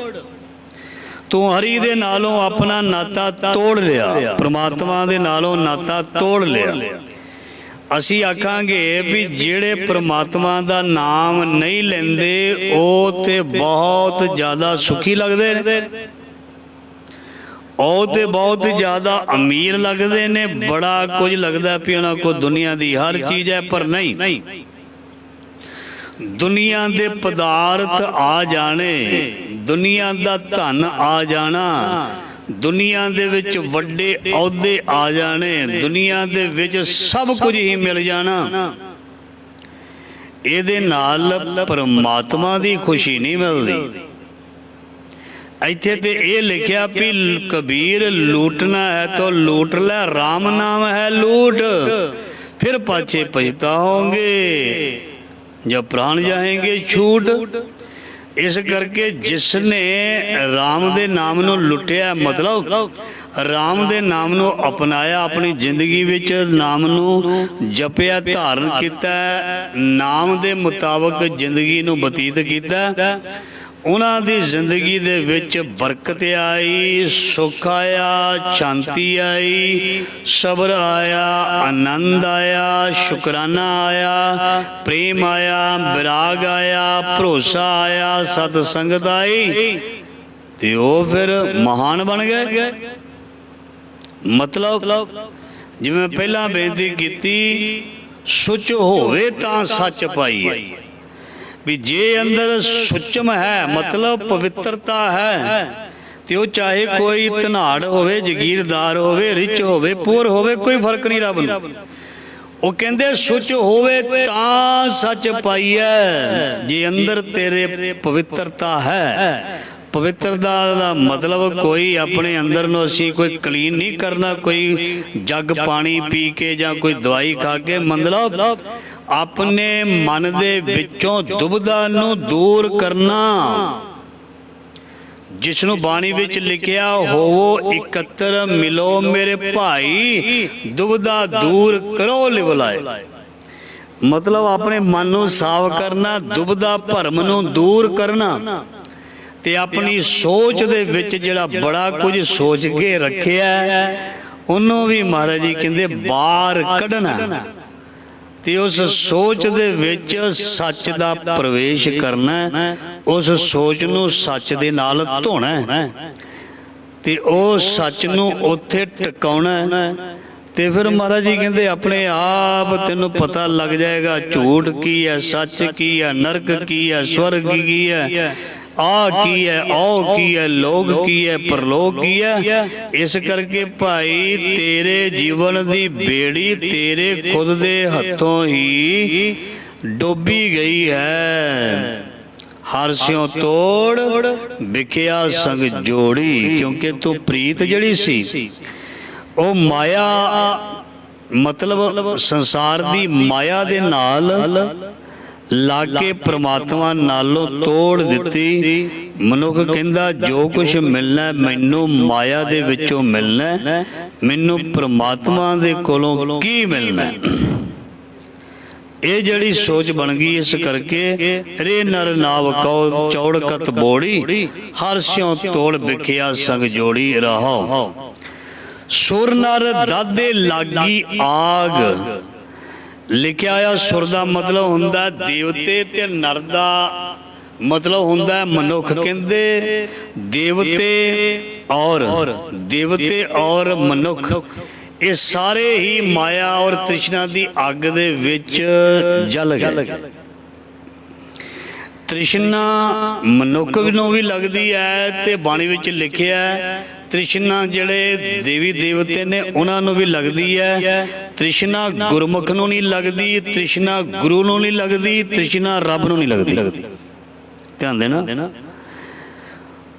ਤੂੰ ਹਰੀ ਦੇ ਨਾਲੋਂ ਆਪਣਾ ਨਾਤਾ ਤੋੜ ਲਿਆ, ਪ੍ਰਮਾਤਮਾ ਦੇ ਨਾਲੋਂ ਨਾਤਾ ਤੋੜ ਲਿਆ। ਅਸੀਂ ਆਖਾਂਗੇ ਵੀ ਜਿਹੜੇ ਪ੍ਰਮਾਤਮਾ ਦਾ ਨਾਮ ਨਹੀਂ ਲੈਂਦੇ ਉਹ ਤੇ ਬਹੁਤ ਜ਼ਿਆਦਾ ਸੁਖੀ ਲੱਗਦੇ ਨੇ, ਉਹ ਤੇ ਬਹੁਤ ਜ਼ਿਆਦਾ ਅਮੀਰ ਲੱਗਦੇ ਨੇ, ਬੜਾ ਕੁਝ ਲੱਗਦਾ ਵੀ ਉਹਨਾਂ ਕੋਲ ਦੁਨੀਆ ਦੀ ਹਰ ਚੀਜ਼ ਹੈ, ਪਰ ਨਹੀਂ। ਦੁਨੀਆ ਦੇ ਪਦਾਰਥ ਆ ਜਾਣੇ, ਦੁਨੀਆ ਦਾ ਧਨ ਆ ਜਾਣਾ, ਦੁਨੀਆ ਦੇ ਵਿੱਚ ਵੱਡੇ ਅਹੁਦੇ ਆ ਜਾਣੇ, ਦੁਨੀਆ ਦੇ ਵਿੱਚ ਸਭ ਕੁਝ ਹੀ ਮਿਲ ਜਾਣਾ, ਇਹਦੇ ਨਾਲ ਪਰਮਾਤਮਾ ਦੀ ਖੁਸ਼ੀ ਨਹੀਂ ਮਿਲਦੀ। ਇੱਥੇ ਤੇ ਇਹ ਲਿਖਿਆ ਵੀ ਕਬੀਰ ਲੂਟਣਾ ਹੈ ਤਾਂ ਲੂਟ ਲੈ, ਰਾਮ ਨਾਮ ਹੈ ਲੂਟ, ਫਿਰ ਪਾਛੇ ਪਛਤਾਓਗੇ ਜਬ ਪ੍ਰਾਣ ਜਾਏਂਗੇ ਛੂਟ। ਇਸ ਕਰਕੇ ਜਿਸ ਨੇ ਰਾਮ ਦੇ ਨਾਮ ਨੂੰ ਲੁੱਟਿਆ, ਮਤਲਬ ਰਾਮ ਦੇ ਨਾਮ ਨੂੰ ਅਪਣਾਇਆ, ਆਪਣੀ ਜ਼ਿੰਦਗੀ ਵਿੱਚ ਨਾਮ ਨੂੰ ਜਪਿਆ, ਧਾਰਨ ਕੀਤਾ, ਨਾਮ ਦੇ ਮੁਤਾਬਕ ਜ਼ਿੰਦਗੀ ਨੂੰ ਬਤੀਤ ਕੀਤਾ, ਉਹਨਾਂ ਦੀ ਜ਼ਿੰਦਗੀ ਦੇ ਵਿੱਚ ਬਰਕਤ ਆਈ, ਸੁੱਖ ਆਇਆ, ਸ਼ਾਂਤੀ ਆਈ, ਸਬਰ ਆਇਆ, ਆਨੰਦ ਆਇਆ, ਸ਼ੁਕਰਾਨਾ ਆਇਆ, ਪ੍ਰੇਮ ਆਇਆ, ਵਿਰਾਗ ਆਇਆ, ਭਰੋਸਾ ਆਇਆ, ਸਤ ਸੰਗਤ ਆਈ, ਤੇ ਉਹ ਫਿਰ ਮਹਾਨ ਬਣ ਗਏ। ਮਤਲਬ ਜਿਵੇਂ ਪਹਿਲਾਂ ਬੇਨਤੀ ਕੀਤੀ, ਸੁੱਚ ਹੋਵੇ ਤਾਂ ਸੱਚ ਪਾਈਏ, ਵੀ ਜੇ ਅੰਦਰ ਸੁੱਚਮ ਹੈ ਮਤਲਬ ਪਵਿੱਤਰਤਾ ਹੈ, ਤੇ ਉਹ ਚਾਹੇ ਕੋਈ ਧਨਾੜ ਹੋਵੇ, ਜਗੀਰਦਾਰ ਹੋਵੇ, ਰਿਚ ਹੋਵੇ, ਪੂਰ ਹੋਵੇ, ਕੋਈ ਫਰਕ ਨਹੀਂ ਰੱਬ ਨੂੰ। ਉਹ ਕਹਿੰਦੇ ਸੁੱਚ ਹੋਵੇ ਤਾਂ ਸੱਚ ਪਾਈਐ, ਜੇ ਅੰਦਰ ਤੇਰੇ ਪਵਿੱਤਰਤਾ ਹੈ। ਪਵਿੱਤਰਤਾ ਦਾ ਮਤਲਬ ਕੋਈ ਆਪਣੇ ਅੰਦਰ ਨੂੰ ਅਸੀਂ ਕੋਈ ਕਲੀਨ ਨਹੀਂ ਕਰਨਾ, ਕੋਈ ਜੱਗ ਪਾਣੀ ਪੀ ਕੇ ਜਾਂ ਕੋਈ ਦਵਾਈ ਖਾ ਕੇ, ਮਤਲਬ ਆਪਣੇ ਮਨ ਦੇ ਵਿੱਚੋਂ ਦੁਬਿਧਾ ਨੂੰ ਦੂਰ ਕਰਨਾ, ਜਿਸ ਨੂੰ ਬਾਣੀ ਵਿੱਚ ਲਿਖਿਆ ਹੋਵੋ ਇਕੱਤਰ ਮਿਲੋ ਮੇਰੇ ਭਾਈ, ਦੁਬਿਧਾ ਦੂਰ ਕਰੋ ਲਿਵ ਲਾਏ। ਮਤਲਬ ਆਪਣੇ ਮਨ ਨੂੰ ਸਾਫ਼ ਕਰਨਾ, ਦੁਬਿਧਾ ਭਰਮ ਨੂੰ ਦੂਰ ਕਰਨਾ, ਤੇ ਆਪਣੀ ਸੋਚ ਦੇ ਵਿੱਚ ਜਿਹੜਾ ਬੜਾ ਕੁਝ ਸੋਚ ਕੇ ਰੱਖਿਆ ਉਹਨੂੰ ਵੀ ਮਹਾਰਾਜ ਜੀ ਕਹਿੰਦੇ ਬਾਹਰ ਕੱਢਣਾ, ਤੇ ਉਸ ਸੋਚ ਦੇ ਵਿੱਚ ਸੱਚ ਦਾ ਪ੍ਰਵੇਸ਼ ਕਰਨਾ, ਉਸ ਸੋਚ ਨੂੰ ਸੱਚ ਦੇ ਨਾਲ ਧੋਣਾ। ਤੇ ਉਹ ਸੱਚ ਨੂੰ ਉੱਥੇ ਟਿਕਾਉਣਾ ਹੈ। ਤੇ ਫਿਰ ਮਹਾਰਾਜ ਜੀ ਕਹਿੰਦੇ ਆਪਣੇ ਆਪ ਤੈਨੂੰ ਪਤਾ ਲੱਗ ਜਾਏਗਾ ਝੂਠ ਕੀ ਹੈ, ਸੱਚ ਕੀ ਹੈ, ਨਰਕ ਕੀ ਹੈ, ਸਵਰਗ ਕੀ ਹੈ, ਆ ਕੀ ਹੈ, ਉਹ ਕੀ ਹੈ, ਲੋਕ ਕੀ ਹੈ, ਪਰਲੋਕ ਕੀ ਹੈ। ਇਸ ਕਰਕੇ ਭਾਈ ਤੇਰੇ ਜੀਵਨ ਦੀ ਬੇੜੀ ਤੇਰੇ ਖੁਦ ਦੇ ਹੱਥੋਂ ਹੀ ਡੋਬੀ ਗਈ ਹੈ। ਹਰ ਸਿਉ ਤੋੜ ਵਿਖਿਆ ਸੰਗ ਜੋੜੀ, ਕਿਉਂਕਿ ਤੂੰ ਪ੍ਰੀਤ ਜਿਹੜੀ ਸੀ ਉਹ ਮਾਇਆ ਮਤਲਬ ਸੰਸਾਰ ਦੀ ਮਾਇਆ ਦੇ ਨਾਲ ਲਾ ਕੇ ਪ੍ਰਮਾਤਮਾ ਨਾਲੋਂ ਤੋੜ ਦਿੱਤੀ। ਮਨੁੱਖ ਕਹਿੰਦਾ ਜੋ ਕੁਝ ਮਿਲਣਾ ਮੈਨੂੰ ਮਾਇਆ ਦੇ ਵਿੱਚੋਂ ਮਿਲਣਾ, ਮੈਨੂੰ ਪ੍ਰਮਾਤਮਾ ਦੇ ਕੋਲੋਂ ਕੀ ਮਿਲਣਾ। ਇਹ ਜਿਹੜੀ ਸੋਚ ਬਣ ਗਈ, ਇਸ ਕਰਕੇ ਰੇ ਨਰ ਨਾਵ ਕਉ ਚੌੜਕਤ ਬੋੜੀ, ਹਰ ਸਿਉ ਤੋੜ ਵਿਖਿਆ ਸੰਗ ਜੋੜੀ ਰਹਾਉ। ਸੁਰ ਨਰ ਦਾਦੇ ਲਾਗੀ ਆਗ, ਲਿਖਿਆ ਆ ਸੁਰ ਦਾ ਮਤਲਬ ਹੁੰਦਾ ਦੇਵਤੇ ਤੇ ਨਰ ਦਾ ਮਤਲਬ ਹੁੰਦਾ ਮਨੁੱਖ। ਕਹਿੰਦੇ ਦੇਵਤੇ ਔਰ ਮਨੁੱਖ ਇਹ ਸਾਰੇ ਹੀ ਮਾਇਆ ਔਰ ਤ੍ਰਿਸ਼ਨਾ ਦੀ ਅੱਗ ਦੇ ਵਿੱਚ ਜਲ ਗਏ। ਤ੍ਰਿਸ਼ਨਾ ਮਨੁੱਖ ਨੂੰ ਵੀ ਲੱਗਦੀ ਹੈ ਤੇ ਬਾਣੀ ਵਿੱਚ ਲਿਖਿਆ ਤ੍ਰਿਸ਼ਨਾ ਜਿਹੜੇ ਦੇਵੀ ਦੇਵਤੇ ਨੇ ਉਹਨਾਂ ਨੂੰ ਵੀ ਲੱਗਦੀ ਹੈ। ਤ੍ਰਿਸ਼ਨਾ ਗੁਰਮੁਖ ਨੂੰ ਨਹੀਂ ਲੱਗਦੀ, ਤ੍ਰਿਸ਼ਨਾ ਗੁਰੂ ਨੂੰ ਨਹੀਂ ਲੱਗਦੀ, ਤ੍ਰਿਸ਼ਨਾ ਰੱਬ ਨੂੰ ਨਹੀਂ ਲੱਗਦੀ। ਧਿਆਨ ਦੇਣਾ।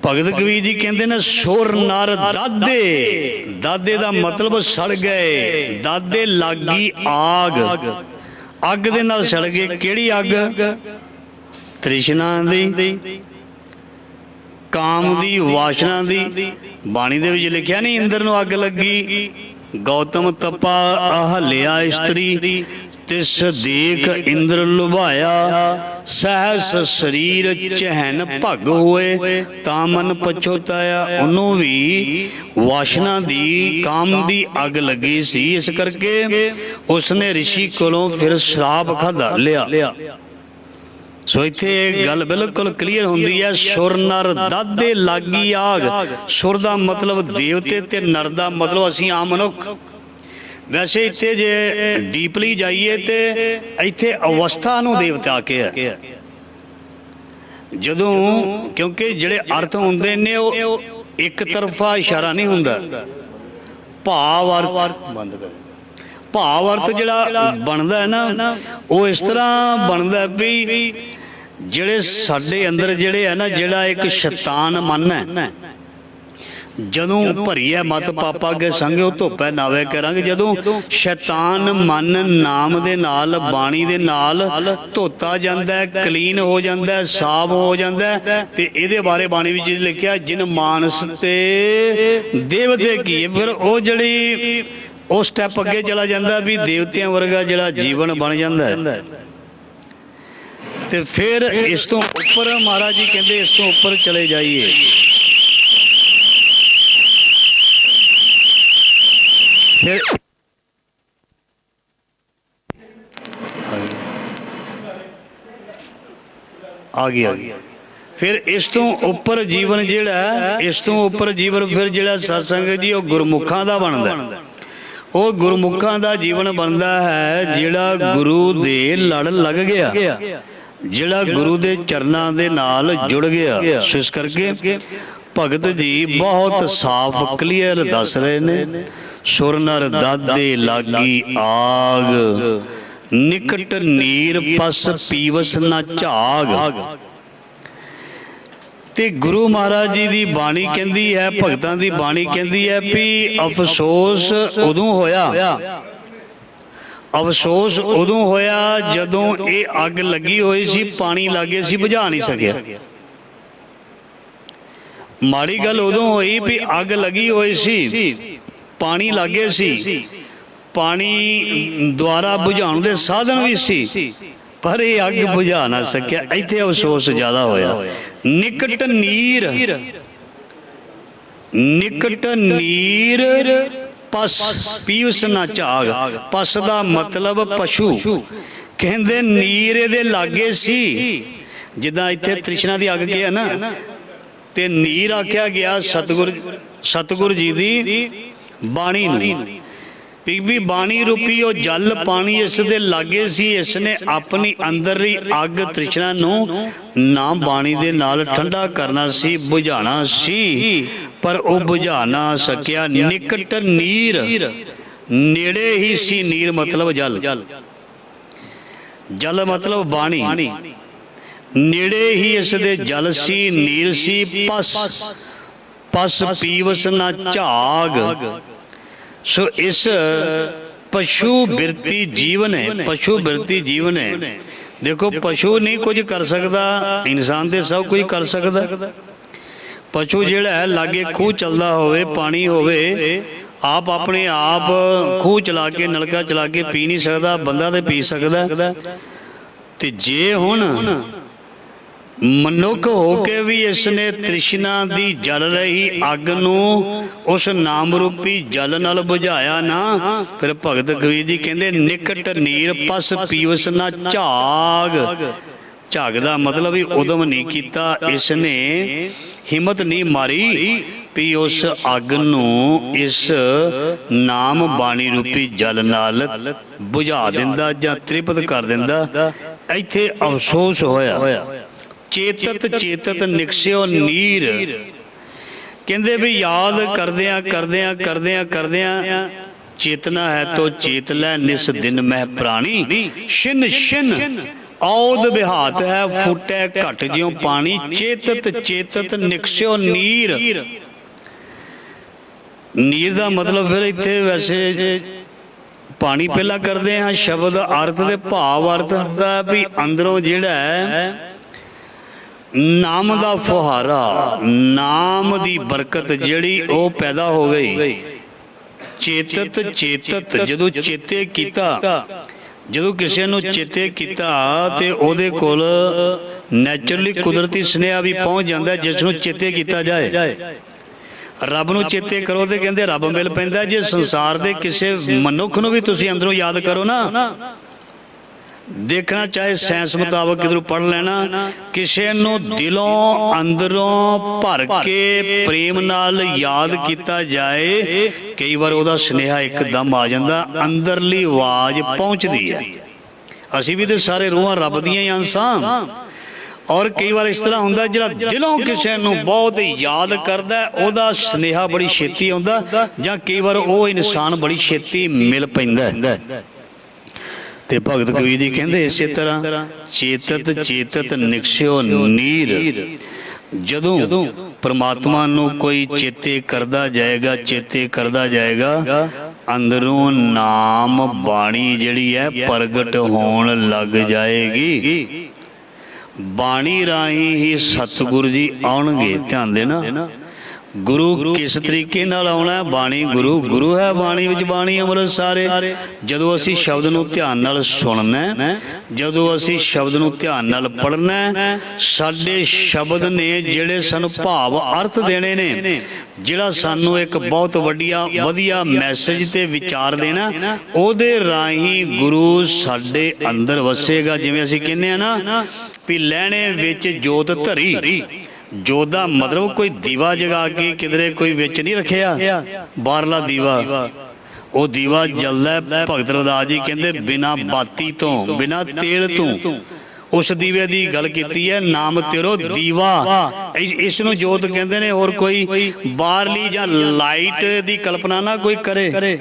ਭਗਤ ਕਬੀਰ ਜੀ ਕਹਿੰਦੇ ਨੇ ਸੁਰ ਨਰ ਦਾਦੇ, ਦਾਦੇ ਦਾ ਮਤਲਬ ਸੜ ਗਏ। ਦਾਦੇ ਲਾਗੀ ਆਗ, ਅੱਗ ਦੇ ਨਾਲ ਸੜ ਗਏ। ਕਿਹੜੀ ਅੱਗ? ਤ੍ਰਿਸ਼ਨਾ ਦੀ, ਕਾਮ ਦੀ, ਵਾਸ਼ਨਾ ਦੀ। ਬਾਣੀ ਦੇ ਵਿੱਚ ਲਿਖਿਆ ਨਹੀਂ ਇੰਦਰ ਨੂੰ ਅੱਗ ਲੱਗੀ, ਗੌਤਮ ਤਪਾ ਅਹਲਿਆ ਇਸਤਰੀ, ਤਿਸ ਦੇਖ ਇੰਦਰ ਲੁਭਾਇਆ, ਸਹਿਸ ਸਰੀਰ ਚਹਿਨ ਭਗ ਹੋਏ, ਤਾਂ ਮਨ ਪਛੋਤਾਇਆ। ਉਹਨੂੰ ਵੀ ਵਾਸ਼ਨਾ ਦੀ, ਕਾਮ ਦੀ ਅੱਗ ਲੱਗੀ ਸੀ, ਇਸ ਕਰਕੇ ਉਸਨੇ ਰਿਸ਼ੀ ਕੋਲੋਂ ਫਿਰ ਸ਼ਰਾਪ ਖਾਧਾ ਲਿਆ। ਸੋ ਇੱਥੇ ਇਹ ਗੱਲ ਬਿਲਕੁਲ ਕਲੀਅਰ ਹੁੰਦੀ ਹੈ। ਸੁਰ ਨਰ ਦਾਦੇ ਲਾਗੀ ਆਗ, ਸੁਰ ਦਾ ਮਤਲਬ ਦੇਵਤੇ ਤੇ ਨਰ ਦਾ ਮਤਲਬ ਅਸੀਂ ਆਮ ਮਨੁੱਖ। ਵੈਸੇ ਇੱਥੇ ਜੇ ਡੀਪਲੀ ਜਾਈਏ ਤੇ ਇੱਥੇ ਅਵਸਥਾ ਨੂੰ ਦੇਵਤਾ ਕਿਹਾ ਜਦੋਂ, ਕਿਉਂਕਿ ਜਿਹੜੇ ਅਰਥ ਹੁੰਦੇ ਨੇ ਉਹ ਇੱਕ ਤਰਫਾ ਇਸ਼ਾਰਾ ਨਹੀਂ ਹੁੰਦਾ। ਭਾਵ ਅਰਥ ਬੰਦ ਕਰ, ਭਾਵ ਅਰਥ ਜਿਹੜਾ ਬਣਦਾ ਹੈ ਨਾ ਉਹ ਇਸ ਤਰ੍ਹਾਂ ਬਣਦਾ ਵੀ ਜਿਹੜੇ ਸਾਡੇ ਅੰਦਰ ਜਿਹੜੇ ਹੈ ਨਾ, ਜਿਹੜਾ ਇੱਕ ਸ਼ੈਤਾਨ ਮਨ ਹੈ, ਜਦੋਂ ਭਰੀਏ ਮਤ ਪਾਪਾ ਅੱਗੇ ਸੰਗ ਉਹ ਧੋਪੈ ਨਾਵੇ ਕਰਾਂਗੇ। ਜਦੋਂ ਸ਼ੈਤਾਨ ਮਨ ਨਾਮ ਦੇ ਨਾਲ, ਬਾਣੀ ਦੇ ਨਾਲ ਧੋਤਾ ਜਾਂਦਾ, ਕਲੀਨ ਹੋ ਜਾਂਦਾ, ਸਾਫ਼ ਹੋ ਜਾਂਦਾ। ਤੇ ਇਹਦੇ ਬਾਰੇ ਬਾਣੀ ਵਿੱਚ ਲਿਖਿਆ ਜਿਨ ਮਾਨਸ ਤੇ ਦੇਵਤੇ ਕੀ, ਫਿਰ ਉਹ ਜਿਹੜੀ ਉਹ ਸਟੈਪ ਅੱਗੇ ਚਲਾ ਜਾਂਦਾ ਵੀ ਦੇਵਤਿਆਂ ਵਰਗਾ ਜਿਹੜਾ ਜੀਵਨ ਬਣ ਜਾਂਦਾ ਹੈ। ਤੇ ਫਿਰ ਇਸ ਤੋਂ ਉੱਪਰ ਮਹਾਰਾਜ ਜੀ ਕਹਿੰਦੇ ਇਸ ਤੋਂ ਉੱਪਰ ਚਲੇ ਜਾਈਏ। ਫਿਰ ਆ ਗਿਆ ਫਿਰ ਇਸ ਤੋਂ ਉੱਪਰ ਜੀਵਨ ਜਿਹੜਾ, ਇਸ ਤੋਂ ਉੱਪਰ ਜੀਵਨ ਫਿਰ ਜਿਹੜਾ ਸਤਸੰਗ ਜੀ ਉਹ ਗੁਰਮੁਖਾਂ ਦਾ ਬਣਦਾ। ਉਹ ਗੁਰਮੁਖਾਂ ਦਾ ਜੀਵਨ ਬਣਦਾ ਹੈ ਜਿਹੜਾ ਗੁਰੂ ਦੇ ਲੜ ਲੱਗ ਗਿਆ, ਜਿਹੜਾ ਗੁਰੂ ਦੇ ਚਰਨਾਂ ਦੇ ਨਾਲ ਜੁੜ ਗਿਆ। ਸੋ ਇਸ ਕਰਕੇ ਭਗਤ ਜੀ ਬਹੁਤ ਸਾਫ਼ ਕਲੀਅਰ ਦੱਸ ਰਹੇ ਨੇ। ਸੁਰ ਨਰ ਦਾਦੇ ਲਾਗੀ ਆਗ, ਨਿਕਟ ਨੀਰ ਪਸ ਪੀਵਸ ਨਾ ਝਾਗ। ਤੇ ਗੁਰੂ ਮਹਾਰਾਜ ਜੀ ਦੀ ਬਾਣੀ ਕਹਿੰਦੀ ਹੈ, ਭਗਤਾਂ ਦੀ ਬਾਣੀ ਕਹਿੰਦੀ ਹੈ ਵੀ ਅਫਸੋਸ ਉਦੋਂ ਹੋਇਆ, ਅਫਸੋਸ ਉਦੋਂ ਹੋਇਆ ਜਦੋਂ ਇਹ ਅੱਗ ਲੱਗੀ ਹੋਈ ਸੀ, ਪਾਣੀ ਲਾਗੇ ਸੀ, ਬੁਝਾ ਨਹੀਂ ਸਕਿਆ। ਮਾੜੀ ਗੱਲ ਉਦੋਂ ਹੋਈ ਵੀ ਅੱਗ ਲੱਗੀ ਹੋਈ ਸੀ, ਪਾਣੀ ਲਾਗੇ ਸੀ, ਪਾਣੀ ਦੁਆਰਾ ਬੁਝਾਉਣ ਦੇ ਸਾਧਨ ਵੀ ਸੀ, ਪਰ ਇਹ ਅੱਗ ਬੁਝਾ ਨਾ ਸਕਿਆ। ਇੱਥੇ ਅਫਸੋਸ ਜ਼ਿਆਦਾ ਹੋਇਆ। ਨਿਕਟ ਨੀਰ, ਨਿਕਟ ਨੀਰ ਪਸ ਪੀਵਸ ਨਾ ਝਾਗ। ਪਸ ਦਾ ਮਤਲਬ ਪਸ਼ੂ। ਕਹਿੰਦੇ ਨੀਰ ਇਹਦੇ ਲਾਗੇ ਸੀ, ਜਿੱਦਾਂ ਇੱਥੇ ਤ੍ਰਿਸ਼ਨਾ ਦੀ ਅੱਗ ਕਿਹਾ ਨਾ, ਤੇ ਨੀਰ ਆਖਿਆ ਗਿਆ। ਸਤਿਗੁਰ ਸਤਿਗੁਰੂ ਜੀ ਦੀ ਬਾਣੀ ਨੂੰ। ਵੀ ਬਾਣੀ ਰੂਪੀ ਉਹ ਜਲ ਪਾਣੀ ਇਸ ਦੇ ਲਾਗੇ ਸੀ, ਇਸ ਨੇ ਆਪਣੀ ਅੰਦਰਲੀ ਅੱਗ ਤ੍ਰਿਸ਼ਨਾ ਨੂੰ ਨਾ ਬਾਣੀ ਦੇ ਨਾਲ ਠੰਡਾ ਕਰਨਾ ਸੀ, ਬੁਝਾਉਣਾ ਸੀ, ਪਰ ਉਹ ਬੁਝਾ ਨਾ ਸਕਿਆ। ਨਿਕਟ ਨੀਰ, ਨੇੜੇ ਹੀ ਸੀ ਨੀਰ ਮਤਲਬ ਜਲ, ਜਲ ਮਤਲਬ ਬਾਣੀ, ਨੇੜੇ ਹੀ ਇਸ ਦੇ ਜਲ ਸੀ, ਨੀਰ ਸੀ। ਪਸ, ਪਸ ਪੀਵਸ ਨਾ ਝਾਗ। ਸੋ ਇਸ ਪਸ਼ੂ ਬਿਰਤੀ ਜੀਵਨ ਹੈ, ਪਸ਼ੂ ਬਿਰਤੀ ਜੀਵਨ ਹੈ। ਦੇਖੋ ਪਸ਼ੂ ਨਹੀਂ ਕੁਝ ਕਰ ਸਕਦਾ, ਇਨਸਾਨ ਤੇ ਸਭ ਕੁਝ ਕਰ ਸਕਦਾ। ਪਸ਼ੂ ਜਿਹੜਾ ਹੈ ਲਾਗੇ ਖੂਹ ਚੱਲਦਾ ਹੋਵੇ, ਪਾਣੀ ਹੋਵੇ, ਆਪ ਆਪਣੇ ਆਪ ਖੂਹ ਚਲਾ ਕੇ ਨਲਕਾ ਚਲਾ ਕੇ ਪੀ ਨਹੀਂ ਸਕਦਾ, ਬੰਦਾ ਤੇ ਪੀ ਸਕਦਾ। ਤੇ ਜੇ ਹੁਣ ਮਨੁੱਖ ਹੋ ਕੇ ਵੀ ਇਸ ਨੇ ਤ੍ਰਿਸ਼ਨਾ ਦੀ ਜਲ ਰਹੀ ਅੱਗ ਨੂੰ ਉਸ ਨਾਮ ਰੂਪੀ ਜਲ ਨਾਲ ਬੁਝਾਇਆ ਨਾ, ਫਿਰ ਭਗਤ ਕਬੀਰ ਜੀ ਕਹਿੰਦੇ ਨਿਕਟ ਨੀਰ ਪਸ ਪੀਵਸ ਨਾ ਝਾਗ। ਝਾਗ ਦਾ ਮਤਲਬ ਵੀ ਉਦਮ ਨਹੀਂ ਕੀਤਾ, ਇਸ ਨੇ ਹਿੰਮਤ ਨਹੀਂ ਮਾਰੀ ਵੀ ਉਸ ਅੱਗ ਨੂੰ ਇਸ ਨਾਮ ਬਾਣੀ ਰੂਪੀ ਜਲ ਨਾਲ ਬੁਝਾ ਦਿੰਦਾ ਜਾਂ ਤ੍ਰਿਪਤ ਕਰ ਦਿੰਦਾ। ਇੱਥੇ ਅਫਸੋਸ ਹੋਇਆ। ਚੇਤਤ ਚੇਤਤ ਨਿਕਸਿਓ ਨੀਰ। ਕਹਿੰਦੇ ਵੀ ਯਾਦ ਕਰਦਿਆਂ ਕਰਦਿਆਂ ਕਰਦਿਆਂ ਕਰਦਿਆਂ ਚੇਤਨਾ ਹੈ ਤੋ ਚੇਤ ਲੈ ਨਿਸ ਦਿਨ ਮਹਿ ਪ੍ਰਾਣੀ। ਛਿਨ ਛਿਨ ਔਦ ਬਿਹਾਤ ਹੈ ਫੁੱਟੈ ਘਟ ਜਿਉ ਪਾਣੀ। ਚੇਤਤ ਚੇਤਤ ਨਿਕਸਿਓ ਨੀਰ। ਨੀਰ ਦਾ ਮਤਲਬ ਫਿਰ ਇੱਥੇ ਵੈਸੇ ਪਾਣੀ ਪਹਿਲਾਂ ਕਰਦੇ ਹਾਂ, ਸ਼ਬਦ ਅਰਥ ਦੇ ਭਾਵ ਅਰਥ ਦਾ ਵੀ ਅੰਦਰੋਂ ਜਿਹੜਾ ਹੈ ਨਾਮ ਦਾ ਫੁਹਾਰਾ, ਨਾਮ ਦੀ ਬਰਕਤ ਜਿਹੜੀ ਉਹ ਪੈਦਾ ਹੋ ਗਈ। ਚੇਤਤ ਚੇਤਤ, ਜਦੋਂ ਚੇਤੇ ਕੀਤਾ, ਜਦੋਂ ਕਿਸੇ ਨੂੰ ਚੇਤੇ ਕੀਤਾ ਤੇ ਉਹਦੇ ਕੋਲ ਨੈਚੁਰਲੀ ਕੁਦਰਤੀ ਸੁਨੇਹਾ ਵੀ ਪਹੁੰਚ ਜਾਂਦਾ ਜਿਸ ਨੂੰ ਚੇਤੇ ਕੀਤਾ ਜਾਏ। ਰੱਬ ਨੂੰ ਚੇਤੇ ਕਰੋ ਤੇ ਕਹਿੰਦੇ ਰੱਬ ਮਿਲ ਪੈਂਦਾ। ਜੇ ਸੰਸਾਰ ਦੇ ਕਿਸੇ ਮਨੁੱਖ ਨੂੰ ਵੀ ਤੁਸੀਂ ਅੰਦਰੋਂ ਯਾਦ ਕਰੋ ਨਾ, ਦੇਖਣਾ ਚਾਹੇ ਸਾਇੰਸ ਮੁਤਾਬਕ ਕਿਧਰੋਂ ਪੜ੍ਹ ਲੈਣਾ, ਕਿਸੇ ਨੂੰ ਦਿਲੋਂ ਅੰਦਰੋਂ ਭਰ ਕੇ ਪ੍ਰੇਮ ਨਾਲ ਯਾਦ ਕੀਤਾ ਜਾਏ, ਕਈ ਵਾਰ ਉਹਦਾ ਸੁਨੇਹਾ ਇੱਕਦਮ ਆ ਜਾਂਦਾ, ਅੰਦਰਲੀ ਆਵਾਜ਼ ਪਹੁੰਚਦੀ ਹੈ। ਅਸੀਂ ਵੀ ਤੇ ਸਾਰੇ ਰੂਹਾਂ ਰੱਬ ਦੀਆਂ ਹੀ ਅੰਸ਼ਾਂ। ਔਰ ਕਈ ਵਾਰ ਇਸ ਤਰ੍ਹਾਂ ਹੁੰਦਾ ਜਿਹੜਾ ਦਿਲੋਂ ਕਿਸੇ ਨੂੰ ਬਹੁਤ ਯਾਦ ਕਰਦਾ ਉਹਦਾ ਸੁਨੇਹਾ ਬੜੀ ਛੇਤੀ ਆਉਂਦਾ, ਜਾਂ ਕਈ ਵਾਰ ਉਹ ਇਨਸਾਨ ਬੜੀ ਛੇਤੀ ਮਿਲ ਪੈਂਦਾ। ਤੇ ਭਗਤ ਕਬੀਰ ਜੀ ਕਹਿੰਦੇ ਇਸੇ ਤਰ੍ਹਾਂ ਚੇਤਤ ਚੇਤਤ ਨਿਕਸਿਓ ਨੀਰ। ਜਦੋਂ ਪਰਮਾਤਮਾ ਨੂੰ ਕੋਈ ਚੇਤੇ ਕਰਦਾ ਜਾਏਗਾ, ਚੇਤੇ ਕਰਦਾ ਜਾਏਗਾ, ਅੰਦਰੋਂ ਨਾਮ ਬਾਣੀ ਜਿਹੜੀ ਹੈ ਪ੍ਰਗਟ ਹੋਣ ਲੱਗ ਜਾਏਗੀ। ਬਾਣੀ ਰਾਹੀਂ ਹੀ ਸਤਿਗੁਰੂ ਜੀ ਆਉਣਗੇ। ਧਿਆਨ ਦੇਣਾ, ਗੁਰੂ ਕਿਸ ਤਰੀਕੇ ਨਾਲ ਆਉਣਾ? ਬਾਣੀ ਗੁਰੂ, ਗੁਰੂ ਹੈ ਬਾਣੀ ਵਿੱਚ, ਬਾਣੀ ਅੰਮ੍ਰਿਤ ਸਾਰੇ। ਜਦੋਂ ਅਸੀਂ ਸ਼ਬਦ ਨੂੰ ਧਿਆਨ ਨਾਲ ਸੁਣਨਾ, ਜਦੋਂ ਅਸੀਂ ਸ਼ਬਦ ਨੂੰ ਧਿਆਨ ਨਾਲ ਪੜ੍ਹਨਾ, ਸਾਡੇ ਸ਼ਬਦ ਨੇ ਜਿਹੜੇ ਸਾਨੂੰ ਭਾਵ ਅਰਥ ਦੇਣੇ ਨੇ, ਜਿਹੜਾ ਸਾਨੂੰ ਇੱਕ ਬਹੁਤ ਵਧੀਆ ਮੈਸੇਜ ਤੇ ਵਿਚਾਰ ਦੇਣਾ, ਉਹਦੇ ਰਾਹੀਂ ਗੁਰੂ ਸਾਡੇ ਅੰਦਰ ਵਸੇਗਾ। ਜਿਵੇਂ ਅਸੀਂ ਕਹਿੰਦੇ ਆ ਨਾ ਵੀ ਲਹਿਣੇ ਵਿੱਚ ਜੋਤ ਧਰੀ। ਜੋਤ ਦਾ ਮਤਲਬ ਕੋਈ ਦੀਵਾ ਜਗਾ ਕੇ ਕਿਧਰੇ ਕੋਈ ਵਿੱਚ ਨਹੀਂ ਰੱਖਿਆ, ਬਾਹਰਲਾ ਦੀਵਾ। ਉਹ ਦੀਵਾ ਜਲਦਾ। ਭਗਤ ਰਵਿਦਾਸ ਜੀ ਕਹਿੰਦੇ ਬਿਨਾਂ ਬਾਤੀ ਤੋਂ, ਬਿਨਾਂ ਤੇਲ ਤੋਂ ਉਸ ਦੀਵੇ ਦੀ ਗੱਲ ਕੀਤੀ ਹੈ। ਨਾਮ ਤੇਰੋ ਦੀਵਾ, ਇਸ ਨੂੰ ਜੋਤ ਕਹਿੰਦੇ ਨੇ। ਹੋਰ ਕੋਈ ਬਾਹਰਲੀ ਜਾਂ ਲਾਈਟ ਦੀ ਕਲਪਨਾ ਨਾ ਕੋਈ ਕਰੇ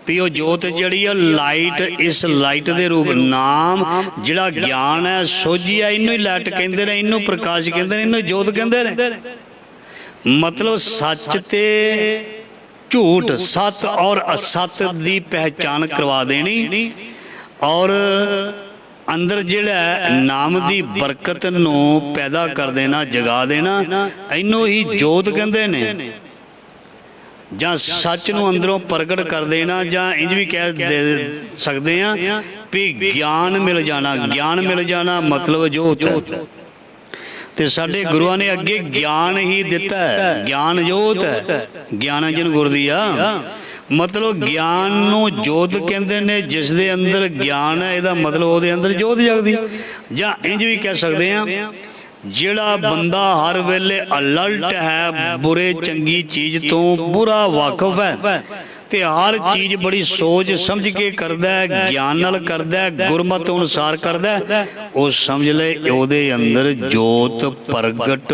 ਵੀ ਉਹ ਜੋਤ ਜਿਹੜੀ ਆ ਲਾਈਟ, ਇਸ ਲਾਈਟ ਦੇ ਰੂਪ ਨਾਮ ਜਿਹੜਾ ਗਿਆਨ ਹੈ, ਸੋਝੀ ਹੈ, ਇਹਨੂੰ ਹੀ ਲਾਈਟ ਕਹਿੰਦੇ ਨੇ, ਇਹਨੂੰ ਪ੍ਰਕਾਸ਼ ਕਹਿੰਦੇ ਨੇ, ਇਹਨੂੰ ਜੋਤ ਕਹਿੰਦੇ ਨੇ। ਮਤਲਬ ਸੱਚ ਤੇ ਝੂਠ, ਸੱਤ ਔਰ ਅਸੱਤ ਦੀ ਪਹਿਚਾਨ ਕਰਵਾ ਦੇਣੀ, ਔਰ ਅੰਦਰ ਜਿਹੜਾ ਨਾਮ ਦੀ ਬਰਕਤ ਨੂੰ ਪੈਦਾ ਕਰ ਦੇਣਾ, ਜਗਾ ਦੇਣਾ, ਇਹਨੂੰ ਹੀ ਜੋਤ ਕਹਿੰਦੇ ਨੇ। ਜਾਂ ਸੱਚ ਨੂੰ ਅੰਦਰੋਂ ਪ੍ਰਗਟ ਕਰ ਦੇਣਾ, ਜਾਂ ਇੰਜ ਵੀ ਕਹਿ ਦੇ ਸਕਦੇ ਹਾਂ ਵੀ ਗਿਆਨ ਮਿਲ ਜਾਣਾ। ਗਿਆਨ ਮਿਲ ਜਾਣਾ ਮਤਲਬ ਜੋਤ ਹੈ। ਤੇ ਸਾਡੇ ਗੁਰੂਆਂ ਨੇ ਅੱਗੇ ਗਿਆਨ ਹੀ ਦਿੱਤਾ ਹੈ, ਗਿਆਨ ਜੋਤ ਹੈ। ਗਿਆਨ ਜਨ ਗੁਰ ਦੀਆ, ਮਤਲਬ ਗਿਆਨ ਨੂੰ ਜੋਤ ਕਹਿੰਦੇ ਨੇ। ਜਿਸ ਦੇ ਅੰਦਰ ਗਿਆਨ ਹੈ, ਇਹਦਾ ਮਤਲਬ ਉਹਦੇ ਅੰਦਰ ਜੋਤ ਜਗਦੀ। ਜਾਂ ਇੰਜ ਵੀ ਕਹਿ ਸਕਦੇ ਹਾਂ ਜਿਹੜਾ ਬੰਦਾ ਹਰ ਵੇਲੇ ਅਲਰਟ ਹੈ, ਬੁਰੇ ਚੰਗੀ ਚੀਜ਼ ਤੋਂ ਪੂਰਾ ਵਾਕਿਫ ਹੈ ਤੇ ਹਰ ਚੀਜ਼ ਬੜੀ ਸੋਚ ਸਮਝ ਕੇ ਕਰਦਾ ਹੈ, ਗਿਆਨ ਨਾਲ ਕਰਦਾ ਹੈ, ਗੁਰਮਤਿ ਅਨੁਸਾਰ ਕਰਦਾ ਹੈ, ਉਹ ਸਮਝ ਲੈ ਉਹਦੇ ਅੰਦਰ ਜੋਤ ਪ੍ਰਗਟ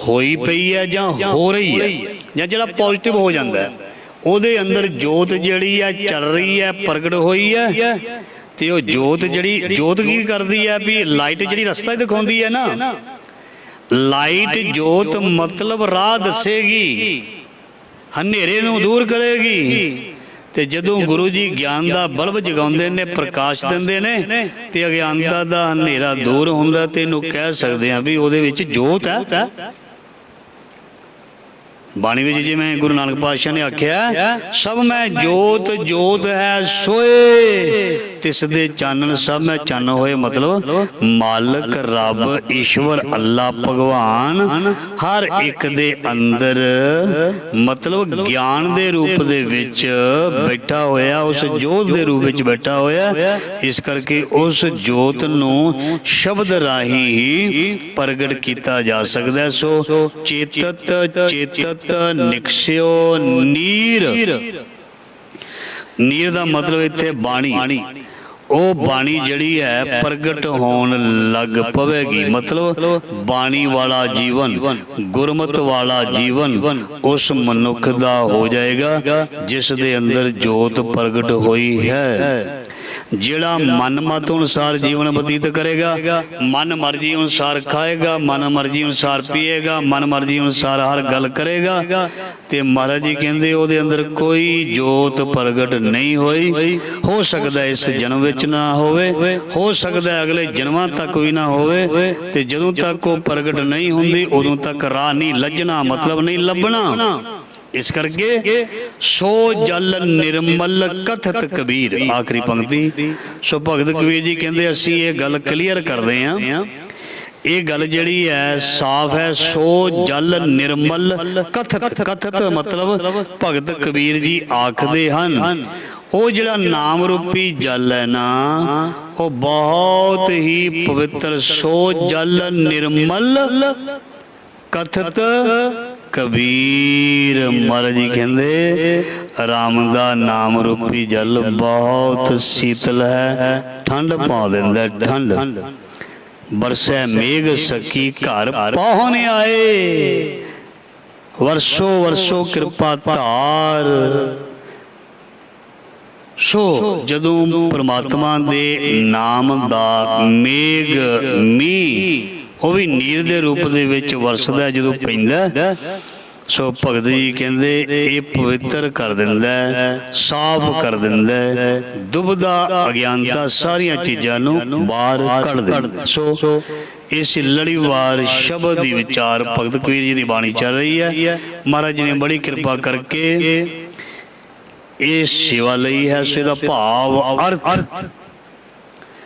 ਹੋਈ ਪਈ ਹੈ ਜਾਂ ਹੋ ਰਹੀ ਹੈ, ਜਾਂ ਜਿਹੜਾ ਪੋਜ਼ਿਟਿਵ ਹੋ ਜਾਂਦਾ ਹੈ ਉਹਦੇ ਅੰਦਰ ਜੋਤ ਜਿਹੜੀ ਹੈ ਚੱਲ ਰਹੀ ਹੈ, ਪ੍ਰਗਟ ਹੋਈ ਹੈ। ਤੇ ਉਹ ਜੋਤ ਜਿਹੜੀ ਜੋਤ ਕੀ ਕਰਦੀ ਹੈ ਵੀ ਲਾਈਟ ਜਿਹੜੀ ਰਸਤਾ ਦਿਖਾਉਂਦੀ ਹੈ ਨਾ, ਲਾਈਟ ਜੋਤ ਮਤਲਬ ਰਾਹ ਦੱਸੇਗੀ, ਹਨੇਰੇ ਨੂੰ ਦੂਰ ਕਰੇਗੀ। ਤੇ ਜਦੋਂ ਗੁਰੂ ਜੀ ਗਿਆਨ ਦਾ ਬਲਬ ਜਗਾਉਂਦੇ ਨੇ, ਪ੍ਰਕਾਸ਼ ਦਿੰਦੇ ਨੇ ਤੇ ਅਗਿਆਨਤਾ ਦਾ ਹਨੇਰਾ ਦੂਰ ਹੁੰਦਾ ਤੇ ਇਹਨੂੰ ਕਹਿ ਸਕਦੇ ਹਾਂ ਵੀ ਉਹਦੇ ਵਿੱਚ ਜੋਤ ਹੈ। ਬਾਣੀ ਵਿੱਚ ਜਿਵੇਂ ਗੁਰੂ ਨਾਨਕ ਪਾਤਸ਼ਾਹ ਨੇ ਆਖਿਆ, ਸਭ ਮੈਂ ਜੋਤ ਜੋਤ ਹੈ ਸੋਏ, ਤਿਸ ਦੇ ਚਾਨਣ ਸਭ ਮੈਂ ਚੰਨ ਹੋਏ। ਮਤਲਬ ਮਾਲਕ ਰੱਬ ਈਸ਼ਵਰ ਅੱਲਾ ਭਗਵਾਨ ਹਰ ਇੱਕ ਦੇ ਅੰਦਰ ਮਤਲਬ ਗਿਆਨ ਦੇ ਰੂਪ ਦੇ ਵਿੱਚ ਬੈਠਾ ਹੋਇਆ, ਉਸ ਜੋਤ ਦੇ ਰੂਪ ਵਿੱਚ ਬੈਠਾ ਹੋਇਆ। ਇਸ ਕਰਕੇ ਉਸ ਜੋਤ ਨੂੰ ਸ਼ਬਦ ਰਾਹੀਂ ਹੀ ਪ੍ਰਗਟ ਕੀਤਾ ਜਾ ਸਕਦਾ। ਸੋ ਚੇਤਤ ਚੇਤਤ ਨਿਕਸਿਓ ਨੀਰ, ਨੀਰ ਦਾ ਮਤਲਬ ਇੱਥੇ ਬਾਣੀ, ਉਹ ਬਾਣੀ ਜਿਹੜੀ ਹੈ ਪ੍ਰਗਟ ਹੋਣ ਲੱਗ ਪਵੇਗੀ। ਮਤਲਬ ਬਾਣੀ ਵਾਲਾ ਜੀਵਨ, ਗੁਰਮਤਿ ਵਾਲਾ ਜੀਵਨ ਉਸ ਮਨੁੱਖ ਦਾ ਹੋ ਜਾਏਗਾ ਜਿਸ ਦੇ ਅੰਦਰ ਜੋਤ ਪ੍ਰਗਟ ਹੋਈ ਹੈ। ਜਿਹੜਾ ਮਨ ਮਤ ਅਨੁਸਾਰ ਜੀਵਨ ਬਤੀਤ ਕਰੇਗਾ, ਮਨ ਮਰਜ਼ੀ ਅਨੁਸਾਰ ਖਾਏਗਾ, ਮਨ ਮਰਜ਼ੀ ਅਨੁਸਾਰ ਪੀਏਗਾ, ਮਨ ਮਰਜ਼ੀ ਅਨੁਸਾਰ ਹਰ ਗੱਲ ਕਰੇਗਾ, ਤੇ ਮਹਾਰਾਜ ਜੀ ਕਹਿੰਦੇ ਉਹਦੇ ਅੰਦਰ ਕੋਈ ਜੋਤ ਪ੍ਰਗਟ ਨਹੀਂ ਹੋਈ। ਹੋ ਸਕਦਾ ਇਸ ਜਨਮ ਵਿੱਚ ਨਾ ਹੋਵੇ, ਹੋ ਸਕਦਾ ਅਗਲੇ ਜਨਮਾਂ ਤੱਕ ਵੀ ਨਾ ਹੋਵੇ, ਤੇ ਜਦੋਂ ਤੱਕ ਉਹ ਪ੍ਰਗਟ ਨਹੀਂ ਹੁੰਦੀ ਉਦੋਂ ਤੱਕ ਰਾਹ ਨਹੀਂ ਲੱਜਣਾ, ਮਤਲਬ ਨਹੀਂ ਲੱਭਣਾ। ਇਸ ਕਰਕੇ ਸੋ ਜਲ ਨਿਰਮਲ ਕਥਤ ਕਬੀਰ, ਆਖਰੀ ਪੰਕਤੀ। ਸੋ ਭਗਤ ਕਬੀਰ ਜੀ ਕਹਿੰਦੇ ਅਸੀਂ ਇਹ ਗੱਲ ਕਲੀਅਰ ਕਰਦੇ ਹਾਂ, ਇਹ ਗੱਲ ਜਿਹੜੀ ਹੈ ਸਾਫ਼ ਹੈ। ਸੋ ਜਲ ਨਿਰਮਲ ਕਥਤ, ਕਥਤ ਮਤਲਬ ਭਗਤ ਕਬੀਰ ਜੀ ਆਖਦੇ ਹਨ ਉਹ ਜਿਹੜਾ ਨਾਮ ਰੂਪੀ ਜਲ ਹੈ ਨਾ, ਉਹ ਬਹੁਤ ਹੀ ਪਵਿੱਤਰ। ਸੋ ਜਲ ਨਿਰਮਲ ਕਥਤ ਕਬੀਰ, ਮਹਾਰਾਜ ਜੀ ਕਹਿੰਦੇ ਰਾਮ ਦਾ ਨਾਮ ਰੂਪੀ ਜਲ ਬਹੁਤ ਸ਼ੀਤਲ ਹੈ, ਠੰਡ ਪਾ ਦਿੰਦਾ, ਠੰਡ। ਬਰਸੈ ਮੇਘ ਸਕੀ ਘਰ ਪਹੁੰਚ ਆਏ, ਵਰਸੋ ਵਰਸੋ ਕਿਰਪਾ ਧਾਰ। ਸੋ ਜਦੋਂ ਪ੍ਰਮਾਤਮਾ ਦੇ ਨਾਮ ਦਾ ਮੇਘ ਮੀਂਹ ਉਹ ਵੀ ਨੀਰ ਦੇ ਰੂਪ ਦੇ ਵਿੱਚ ਵਰਸਦਾ, ਜਦੋਂ ਪੈਂਦਾ, ਸੋ ਭਗਤ ਜੀ ਕਹਿੰਦੇ ਇਹ ਪਵਿੱਤਰ ਕਰ ਦਿੰਦਾ, ਸਾਫ਼ ਕਰ ਦਿੰਦਾ, ਦੁਬਦਾ ਅਗਿਆਨਤਾ ਸਾਰੀਆਂ ਚੀਜ਼ਾਂ ਨੂੰ ਬਾਹਰ ਕੱਢ ਦਿੰਦਾ। ਸੋ ਇਸ ਲੜੀਵਾਰ ਸ਼ਬਦ ਦੀ ਵਿਚਾਰ ਭਗਤ ਕਬੀਰ ਜੀ ਦੀ ਬਾਣੀ ਚੱਲ ਰਹੀ ਹੈ। ਮਹਾਰਾਜ ਜੀ ਨੇ ਬੜੀ ਕਿਰਪਾ ਕਰਕੇ ਇਹ ਸੇਵਾ ਲਈ ਹੈ। ਸੋ ਇਹਦਾ ਭਾਵ ਅਰਥ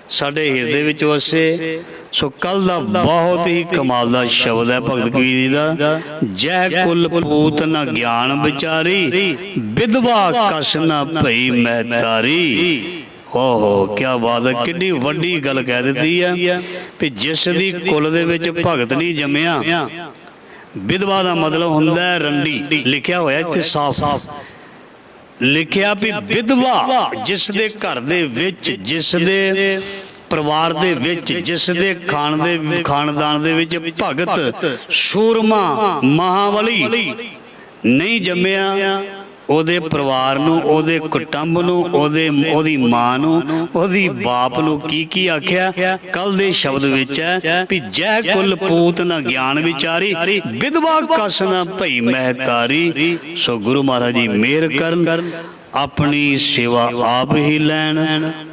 ਸਾਡੇ ਹਿਰਦੇ ਵਿੱਚ ਵਸੇ। ਸੋ ਕੱਲ ਦਾ ਬਹੁਤ ਹੀ ਕਮਾਲ ਦਾ ਸ਼ਬਦ ਹੈ ਭਗਤ ਕਬੀਰ ਜੀ ਦਾ, ਜੈ ਕੁਲ ਪੂਤ ਨ ਗਿਆਨ ਵਿਚਾਰੀ, ਵਿਧਵਾ ਕਛ ਨ ਭਈ ਮਹਿਤਾਰੀ। ਓਹੋ ਕਿਆ ਬਾਤ ਹੈ, ਕਿੰਨੀ ਵੱਡੀ ਗੱਲ ਕਹਿ ਦਿੱਤੀ ਹੈ ਵੀ ਜਿਸ ਦੀ ਕੁਲ ਦੇ ਵਿੱਚ ਭਗਤ ਨਹੀਂ ਜੰਮਿਆ। ਵਿਧਵਾ ਦਾ ਮਤਲਬ ਹੁੰਦਾ ਰੰਡੀ, ਲਿਖਿਆ ਹੋਇਆ ਇੱਥੇ ਸਾਫ਼ ਲਿਖਿਆ ਵੀ ਵਿਧਵਾ ਜਿਸ ਦੇ ਘਰ ਦੇ ਵਿੱਚ, ਜਿਸ ਦੇ ਪਰਿਵਾਰ ਦੇ ਵਿੱਚ, ਜਿਸ ਦੇ ਖਾਨਦਾਨ ਦੇ ਵਿੱਚ ਭਗਤ ਸੂਰਮਾ ਮਹਾਬਲੀ ਨਹੀਂ ਜੰਮਿਆ, ਉਹਦੇ ਪਰਿਵਾਰ ਨੂੰ, ਉਹਦੇ ਕੁਟੁੰਬ ਨੂੰ, ਉਹਦੀ ਮਾਂ ਨੂੰ, ਉਹਦੀ ਬਾਪ ਨੂੰ ਕੀ ਆਖਿਆ ਕੱਲ ਦੇ ਸ਼ਬਦ ਵਿੱਚ ਹੈ ਵੀ ਜੈ ਕੁਲ ਪੂਤ ਨ ਗਿਆਨ ਵਿਚਾਰੀ, ਵਿਧਵਾ ਕਛ ਨ ਭਈ ਮਹਿਤਾਰੀ। ਸੋ ਗੁਰੂ ਮਹਾਰਾਜ ਜੀ ਮਿਹਰ ਕਰਨ, ਆਪਣੀ ਸੇਵਾ ਆਪ ਹੀ ਲੈਣ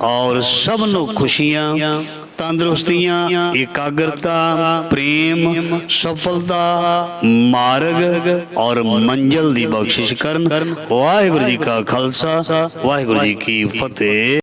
ਔਰ ਸਭ ਨੂੰ ਖੁਸ਼ੀਆਂ, ਤੰਦਰੁਸਤੀਆਂ, ਇਕਾਗਰਤਾ, ਪ੍ਰੇਮ, ਸਫਲਤਾ, ਮਾਰਗ ਔਰ ਮੰਜ਼ਿਲ ਦੀ ਬਖਸ਼ਿਸ਼ ਕਰਨ। ਵਾਹਿਗੁਰੂ ਜੀ ਕਾ ਖਾਲਸਾ, ਵਾਹਿਗੁਰੂ ਜੀ ਕੀ ਫਤਿਹ।